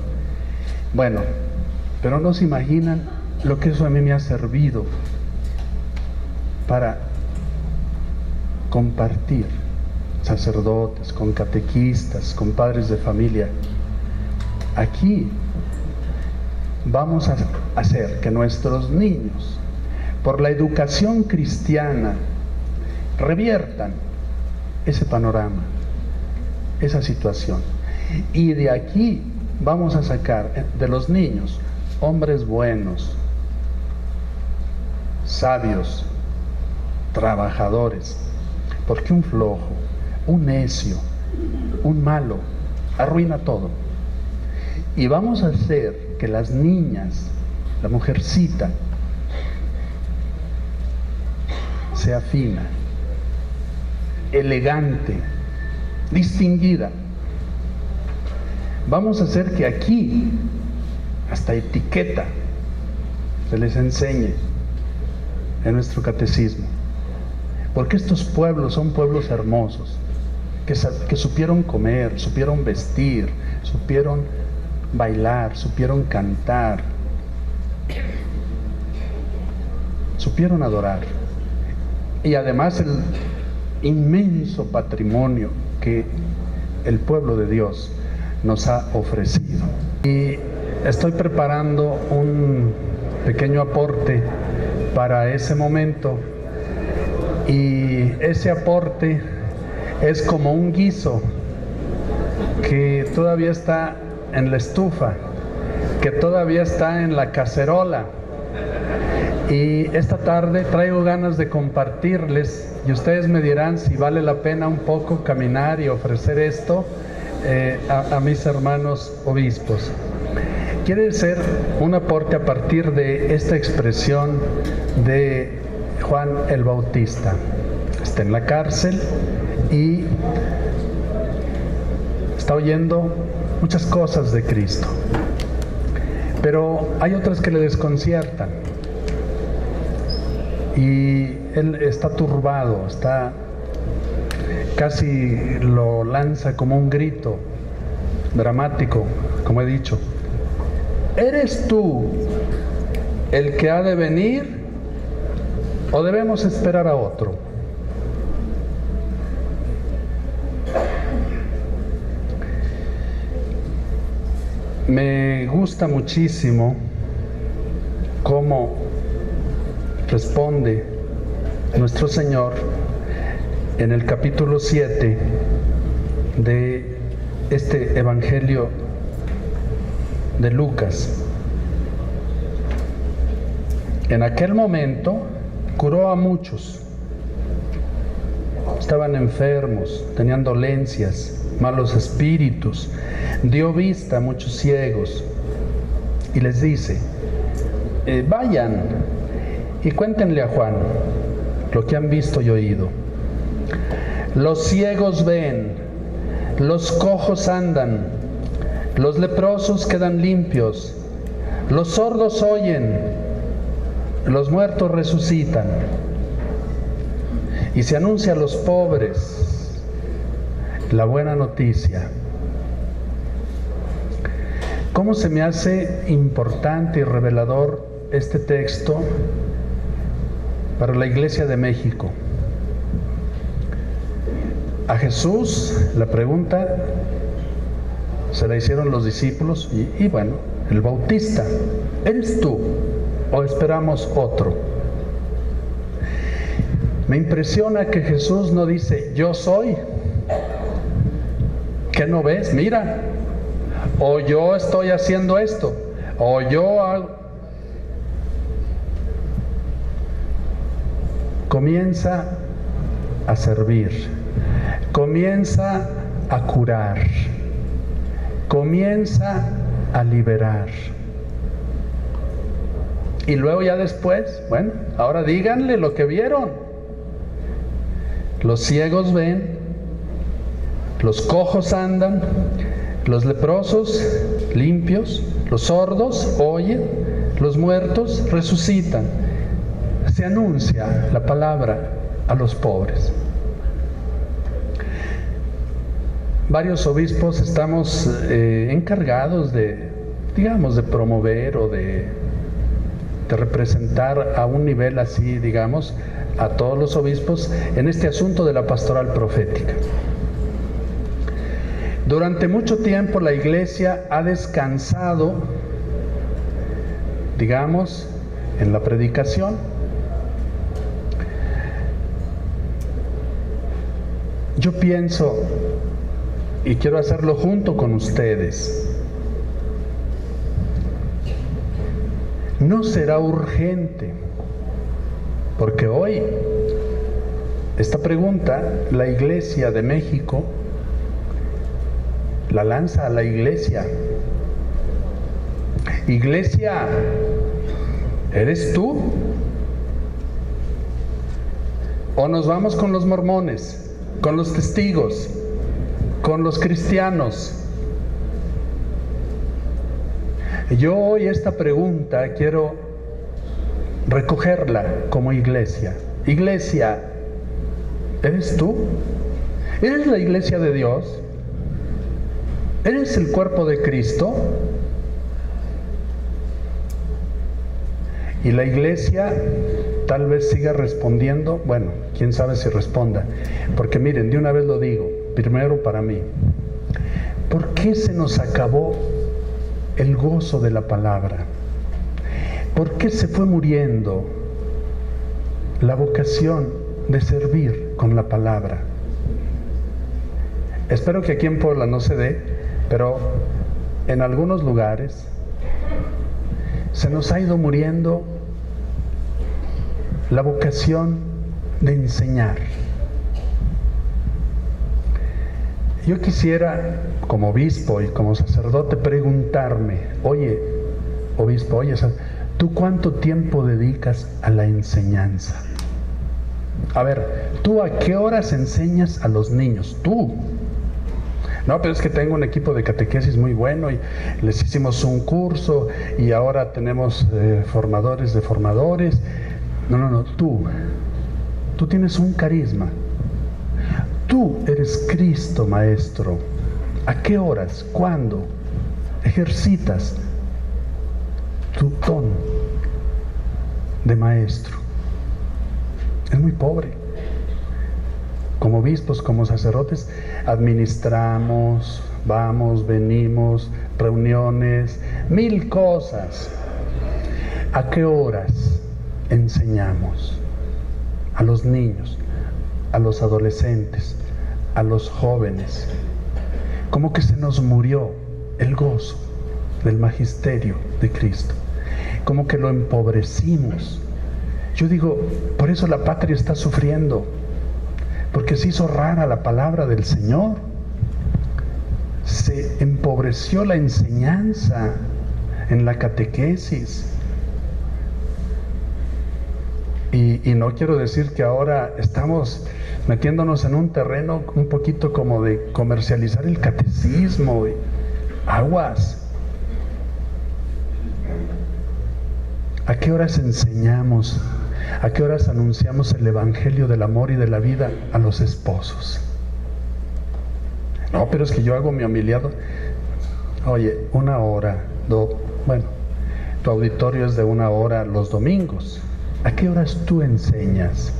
Bueno, pero no se imaginan lo que eso a mí me ha servido para compartir sacerdotes, con catequistas, con padres de familia. Aquí vamos a hacer que nuestros niños, por la educación cristiana, reviertan ese panorama, esa situación. Y de aquí vamos a sacar de los niños hombres buenos, sabios, trabajadores, porque un flojo, un necio, un malo arruina todo. Y vamos a hacer que las niñas, la mujercita, sea fina, elegante, distinguida. Vamos a hacer que aquí hasta etiqueta se les enseñe en nuestro catecismo, porque estos pueblos son pueblos hermosos, que supieron comer, supieron vestir, supieron bailar, supieron cantar, supieron adorar. Y además el inmenso patrimonio que el pueblo de Dios nos ha ofrecido. Y estoy preparando un pequeño aporte para ese momento, y ese aporte es como un guiso que todavía está en la estufa, que todavía está en la cacerola, y esta tarde traigo ganas de compartirles, y ustedes me dirán si vale la pena un poco caminar y ofrecer esto a mis hermanos obispos. Quiere ser un aporte a partir de esta expresión de Juan el Bautista. Está en la cárcel y está oyendo muchas cosas de Cristo, pero hay otras que le desconciertan y él está turbado, está casi lo lanza como un grito dramático, como he dicho: ¿eres tú el que ha de venir o debemos esperar a otro? Me gusta muchísimo cómo responde nuestro Señor en el capítulo 7 de este Evangelio de Lucas. En aquel momento curó a muchos. Estaban enfermos, tenían dolencias, malos espíritus, dio vista a muchos ciegos y les dice: vayan y cuéntenle a Juan lo que han visto y oído. Los ciegos ven, los cojos andan, los leprosos quedan limpios, los sordos oyen, los muertos resucitan, y se anuncia a los pobres la buena noticia. ¿Cómo se me hace importante y revelador este texto para la Iglesia de México? A Jesús la pregunta se la hicieron los discípulos y bueno, el Bautista: ¿eres tú o esperamos otro? Me impresiona que Jesús no dice: yo soy. ¿Qué no ves? Mira. O yo estoy haciendo esto, o yo hago. Comienza a servir, comienza a curar, comienza a liberar. Y luego ya después, bueno, ahora díganle lo que vieron. Los ciegos ven, los cojos andan, los leprosos limpios, los sordos oyen, los muertos resucitan. Se anuncia la palabra a los pobres. Varios obispos estamos encargados de, digamos, de promover o de representar a un nivel así, digamos, a todos los obispos en este asunto de la pastoral profética. Durante mucho tiempo la Iglesia ha descansado, digamos, en la predicación. Yo pienso, y quiero hacerlo junto con ustedes, ¿no será urgente? Porque hoy, esta pregunta, la Iglesia de México la lanza a la Iglesia. Iglesia, ¿eres tú? ¿O nos vamos con los mormones, con los testigos, con los cristianos? Yo hoy esta pregunta quiero recogerla como iglesia. Iglesia, ¿eres tú? ¿Eres la iglesia de Dios? ¿Eres el cuerpo de Cristo? Y la iglesia tal vez siga respondiendo, bueno, quién sabe si responda, porque miren, de una vez lo digo, primero para mí, ¿por qué se nos acabó el gozo de la palabra? ¿Por qué se fue muriendo la vocación de servir con la palabra? Espero que aquí en Puebla no se dé, pero en algunos lugares se nos ha ido muriendo la vocación de enseñar. Yo quisiera, como obispo y como sacerdote, preguntarme, oye, obispo, oye, ¿tú cuánto tiempo dedicas a la enseñanza? A ver, ¿tú a qué horas enseñas a los niños? Tú. No, pero es que tengo un equipo de catequesis muy bueno y les hicimos un curso y ahora tenemos formadores de formadores. No, tú tienes un carisma. Tú eres Cristo, maestro. ¿A qué horas? ¿Cuándo? Ejercitas tu don de maestro. Es muy pobre. Como obispos, como sacerdotes, administramos, vamos, venimos, reuniones, 1000 cosas. ¿A qué horas enseñamos a los niños, a los adolescentes, a los jóvenes? Como que se nos murió el gozo del magisterio de Cristo, como que lo empobrecimos. Yo digo, por eso la patria está sufriendo, porque se hizo rara la palabra del Señor, se empobreció la enseñanza en la catequesis. Y no quiero decir que ahora estamos metiéndonos en un terreno un poquito como de comercializar el catecismo. Aguas. ¿A qué horas enseñamos? ¿A qué horas anunciamos el evangelio del amor y de la vida a los esposos? No, pero es que yo hago mi homiliado. Oye, 1 hora, bueno, tu auditorio es de 1 hora los domingos. ¿A qué horas tú enseñas?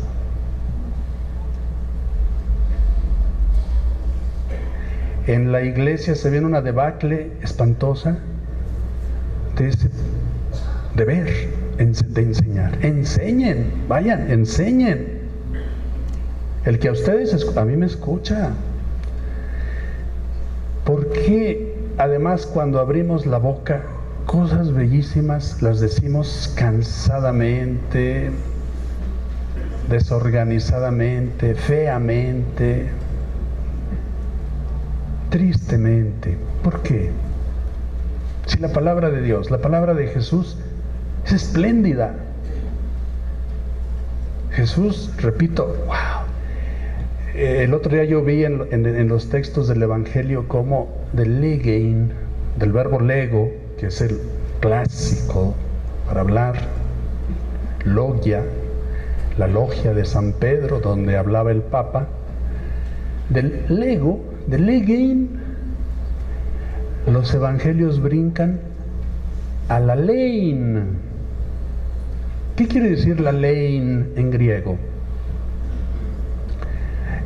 En la iglesia se viene una debacle espantosa de ver, de enseñar. Enseñen, vayan, enseñen. El que a ustedes, a mí me escucha. ¿Por qué además cuando abrimos la boca, cosas bellísimas las decimos cansadamente, desorganizadamente, feamente, tristemente? ¿Por qué? Si la palabra de Dios, la palabra de Jesús es espléndida. Jesús, repito, wow. El otro día yo vi en los textos del Evangelio como del legein, del verbo lego, que es el clásico para hablar, logia, la logia de San Pedro, donde hablaba el Papa, del lego, del legein, los evangelios brincan a la lein. ¿Qué quiere decir la lein en griego?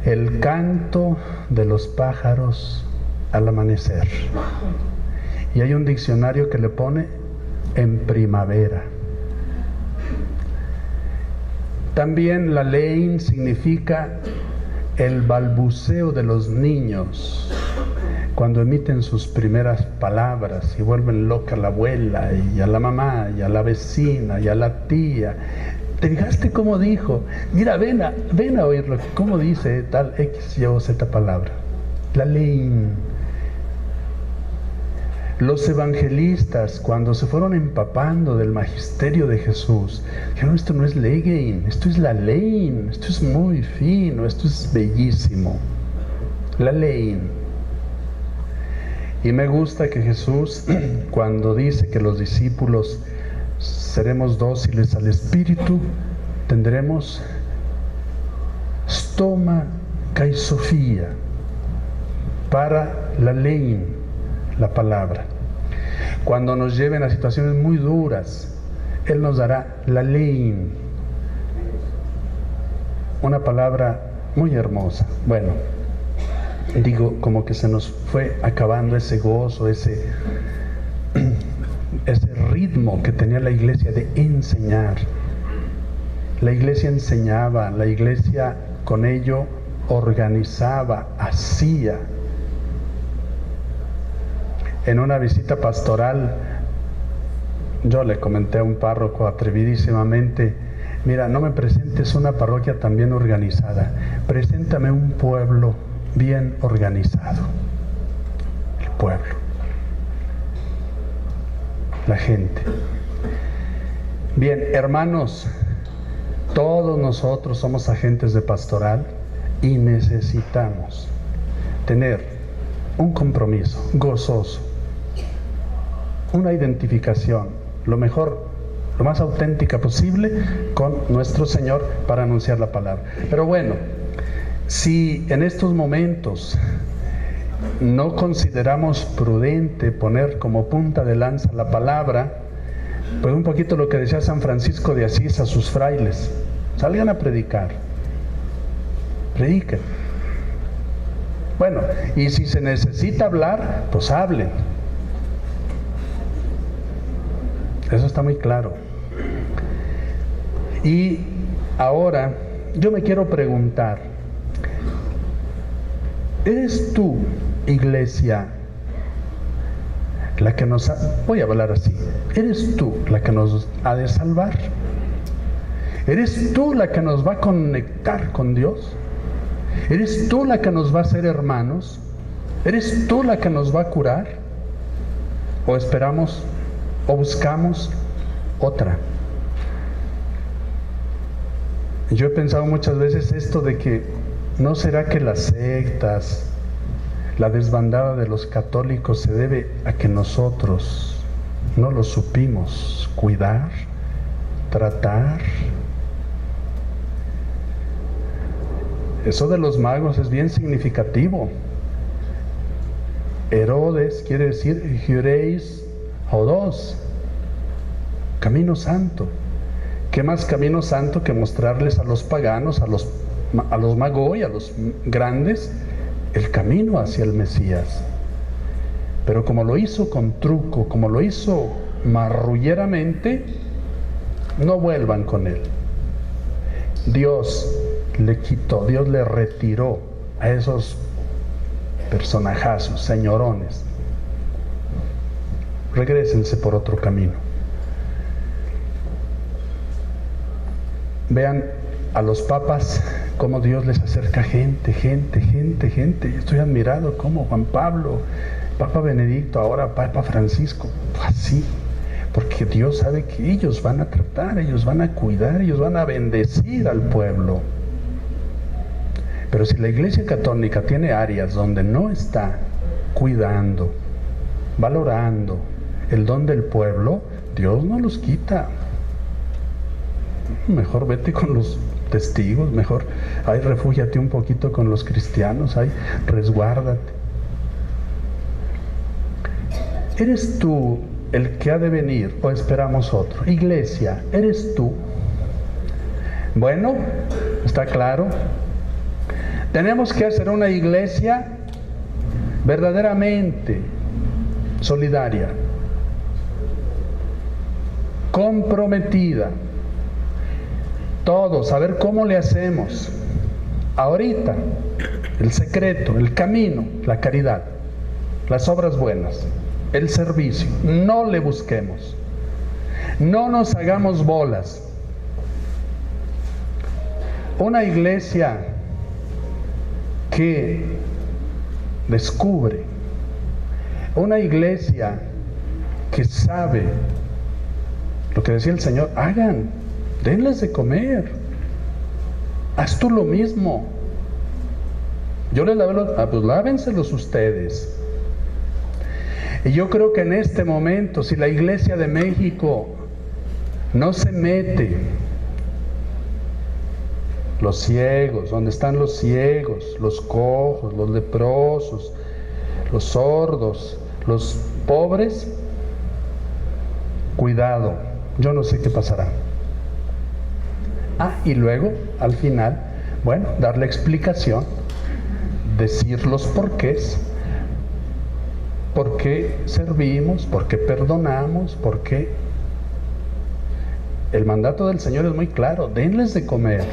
El canto de los pájaros al amanecer. Y hay un diccionario que le pone en primavera. También la lein significa el balbuceo de los niños cuando emiten sus primeras palabras y vuelven loca a la abuela y a la mamá y a la vecina y a la tía. ¿Te fijaste cómo dijo? Mira, ven a oírlo. ¿Cómo dice tal X, Y o Z palabra? La lein. Los evangelistas, cuando se fueron empapando del magisterio de Jesús, dijeron, esto no es legein, esto es la lein, esto es muy fino, esto es bellísimo. La lein. Y me gusta que Jesús, cuando dice que los discípulos seremos dóciles al Espíritu, tendremos stoma Kai Sofía, para la ley, la palabra. Cuando nos lleven a situaciones muy duras, Él nos dará la ley, una palabra muy hermosa. Bueno, digo, como que se nos fue acabando ese gozo, ese ritmo que tenía la iglesia de enseñar. La iglesia enseñaba, la iglesia con ello organizaba, hacía. En una visita pastoral, yo le comenté a un párroco atrevidísimamente: mira, no me presentes una parroquia tan bien organizada, preséntame un pueblo bien organizado. El pueblo, la gente. Bien, hermanos, todos nosotros somos agentes de pastoral y necesitamos tener un compromiso gozoso, una identificación, lo mejor, lo más auténtica posible con nuestro Señor para anunciar la palabra. Pero bueno, si en estos momentos no consideramos prudente poner como punta de lanza la palabra, pues un poquito lo que decía San Francisco de Asís a sus frailes: salgan a predicar, prediquen. Bueno, y si se necesita hablar, pues hablen. Eso está muy claro. Y ahora yo me quiero preguntar: ¿eres tú, iglesia, la que nos voy a hablar así, eres tú la que nos ha de salvar? ¿Eres tú la que nos va a conectar con Dios? ¿Eres tú la que nos va a hacer hermanos? ¿Eres tú la que nos va a curar? ¿O esperamos o buscamos otra? Yo he pensado muchas veces esto de que ¿no será que las sectas, la desbandada de los católicos se debe a que nosotros no lo supimos cuidar, tratar? Eso de los magos es bien significativo. Herodes quiere decir Jureis Hodos, camino santo. ¿Qué más camino santo que mostrarles a los paganos, a los magoi, a los grandes, el camino hacia el Mesías? Pero como lo hizo con truco, como lo hizo marrulleramente, no vuelvan con él. Dios le quitó, Dios le retiró a esos personajazos, señorones. Regrésense por otro camino. Vean a los papas cómo Dios les acerca gente. Estoy admirado cómo Juan Pablo, Papa Benedicto, ahora Papa Francisco, así, porque Dios sabe que ellos van a tratar, ellos van a cuidar, ellos van a bendecir al pueblo. Pero si la Iglesia Católica tiene áreas donde no está cuidando, valorando el don del pueblo, Dios no los quita. Mejor vete con los testigos, mejor refúgiate un poquito con los cristianos, resguárdate. ¿Eres tú el que ha de venir o esperamos otro? Iglesia, ¿eres tú? Bueno, está claro. Tenemos que hacer una iglesia verdaderamente solidaria, comprometida. Todos, a ver cómo le hacemos. Ahorita, el secreto, el camino, la caridad, las obras buenas, el servicio. No le busquemos. No nos hagamos bolas. Una iglesia que descubre, una iglesia que sabe lo que decía el Señor: denles de comer, haz tú lo mismo. Yo les lavé pues lávenselos ustedes. Y yo creo que en este momento, si la Iglesia de México no se mete los ciegos, donde están los ciegos, los cojos, los leprosos, los sordos, los pobres, cuidado, yo no sé qué pasará. Y luego, al final, bueno, dar la explicación, decir los porqués, por qué servimos, por qué perdonamos, por qué. El mandato del Señor es muy claro, denles de comer.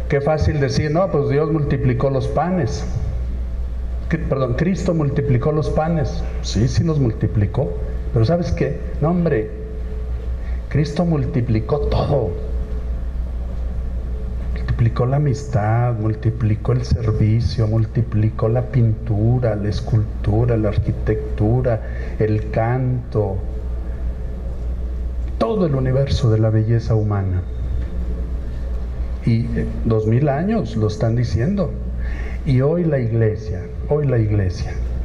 Qué fácil decir, no, pues Dios multiplicó los panes. Cristo multiplicó los panes. Sí, sí los multiplicó. Pero ¿sabes qué? No, hombre, Cristo multiplicó todo. Multiplicó la amistad, multiplicó el servicio, multiplicó la pintura, la escultura, la arquitectura, el canto, todo el universo de la belleza humana. Y 2000 años lo están diciendo. Y hoy la iglesia,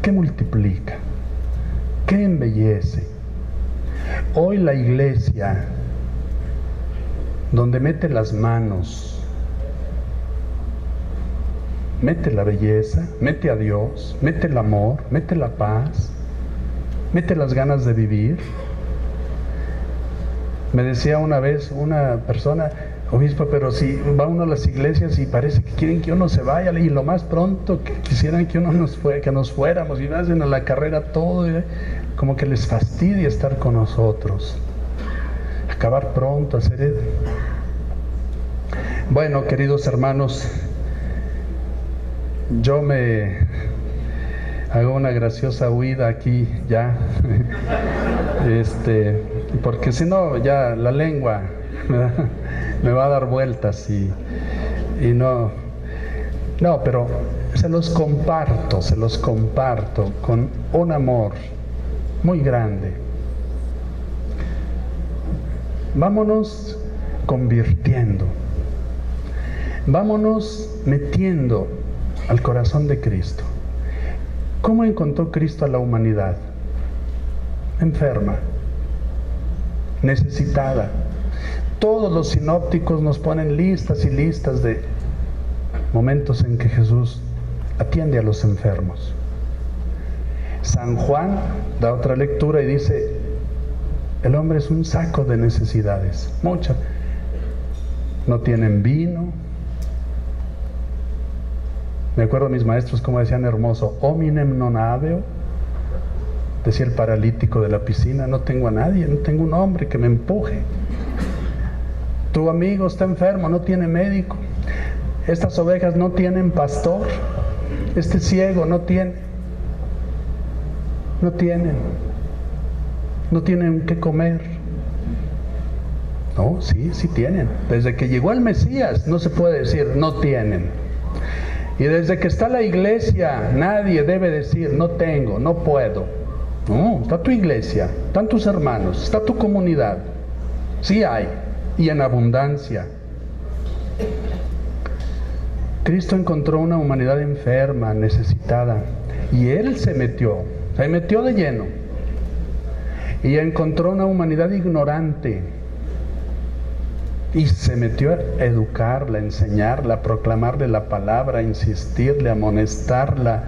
¿qué multiplica? ¿Qué embellece? Hoy la iglesia, donde mete las manos, mete la belleza, mete a Dios, mete el amor, mete la paz, mete las ganas de vivir. Me decía una vez una persona, obispo, pero si va uno a las iglesias y parece que quieren que uno se vaya, y lo más pronto que quisieran que nos fuéramos, y hacen a la carrera todo, como que les fastidia estar con nosotros, acabar pronto, hacer. Bueno, queridos hermanos, yo me hago una graciosa huida aquí ya, porque si no ya la lengua me va a dar vueltas y no, pero se los comparto con un amor muy grande. Vámonos convirtiendo, vámonos metiendo al corazón de Cristo. ¿Cómo encontró Cristo a la humanidad? Enferma, necesitada. Todos los sinópticos nos ponen listas y listas de momentos en que Jesús atiende a los enfermos. San Juan da otra lectura y dice, el hombre es un saco de necesidades, muchas. No tienen vino. Me acuerdo a mis maestros como decían hermoso, hominem non habeo, decía el paralítico de la piscina, no tengo a nadie, no tengo un hombre que me empuje. Tu amigo está enfermo, no tiene médico. Estas ovejas no tienen pastor. Este ciego no tienen qué comer. No, sí tienen. Desde que llegó el Mesías no se puede decir no tienen. Y desde que está la iglesia nadie debe decir no tengo, no puedo. No, está tu iglesia, están tus hermanos, está tu comunidad. Sí hay, y en abundancia. Cristo encontró una humanidad enferma, necesitada, y Él se metió de lleno. Y encontró una humanidad ignorante, y se metió a educarla, a enseñarla, a proclamarle la palabra, a insistirle, a amonestarla.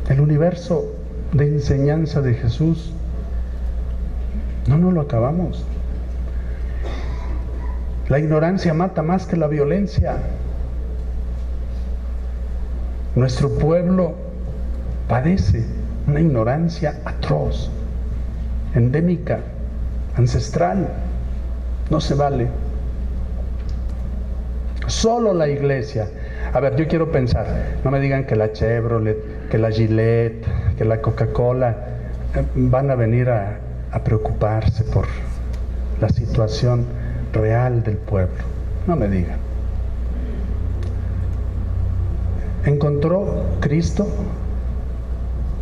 El universo de enseñanza de Jesús no lo acabamos. La ignorancia mata más que la violencia. Nuestro pueblo padece una ignorancia atroz, endémica, ancestral. No se vale. Solo la iglesia. A ver, yo quiero pensar, no me digan que la Chevrolet, que la Gillette, que la Coca-Cola van a venir a preocuparse por la situación real del pueblo. No me digan. Encontró Cristo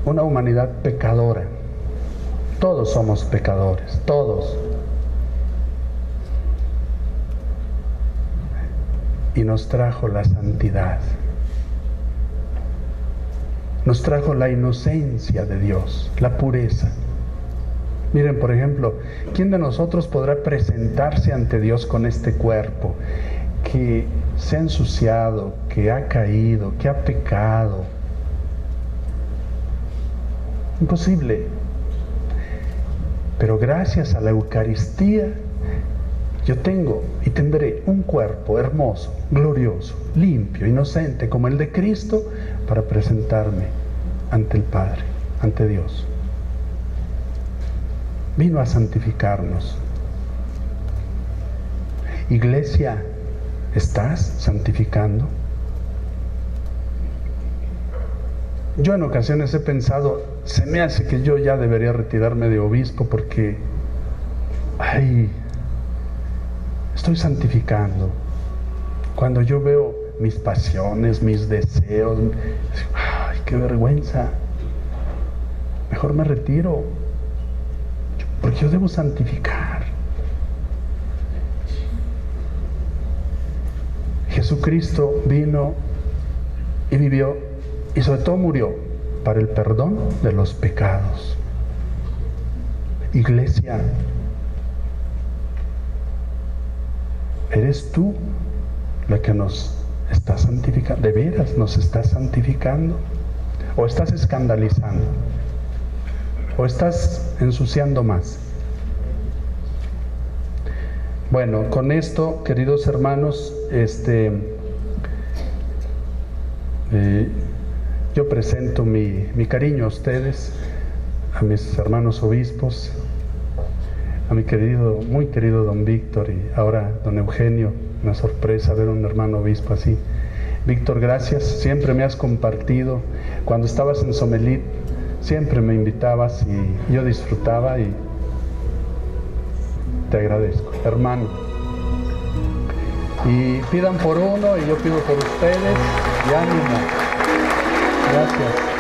una humanidad pecadora. Todos somos pecadores, todos. Y nos trajo la santidad. Nos trajo la inocencia de Dios, la pureza. Miren, por ejemplo, ¿quién de nosotros podrá presentarse ante Dios con este cuerpo que se ha ensuciado, que ha caído, que ha pecado? Imposible. Pero gracias a la Eucaristía, yo tengo y tendré un cuerpo hermoso, glorioso, limpio, inocente, como el de Cristo, para presentarme ante el Padre, ante Dios. Vino a santificarnos. Iglesia, ¿estás santificando? Yo en ocasiones he pensado, se me hace que yo ya debería retirarme de obispo porque, estoy santificando. Cuando yo veo mis pasiones, mis deseos, qué vergüenza. Mejor me retiro, porque yo debo santificar. Jesucristo vino y vivió y sobre todo murió para el perdón de los pecados. Iglesia, ¿eres tú la que nos está santificando? ¿De veras nos estás santificando? ¿O estás escandalizando? ¿O estás ensuciando más? Bueno, con esto, queridos hermanos, yo presento mi cariño a ustedes, a mis hermanos obispos, a mi querido, muy querido don Víctor y ahora don Eugenio. Una sorpresa ver un hermano obispo así. Víctor, gracias, siempre me has compartido. Cuando estabas en Somelit, siempre me invitabas y yo disfrutaba y te agradezco, hermano. Y pidan por uno y yo pido por ustedes y ánimo. Gracias.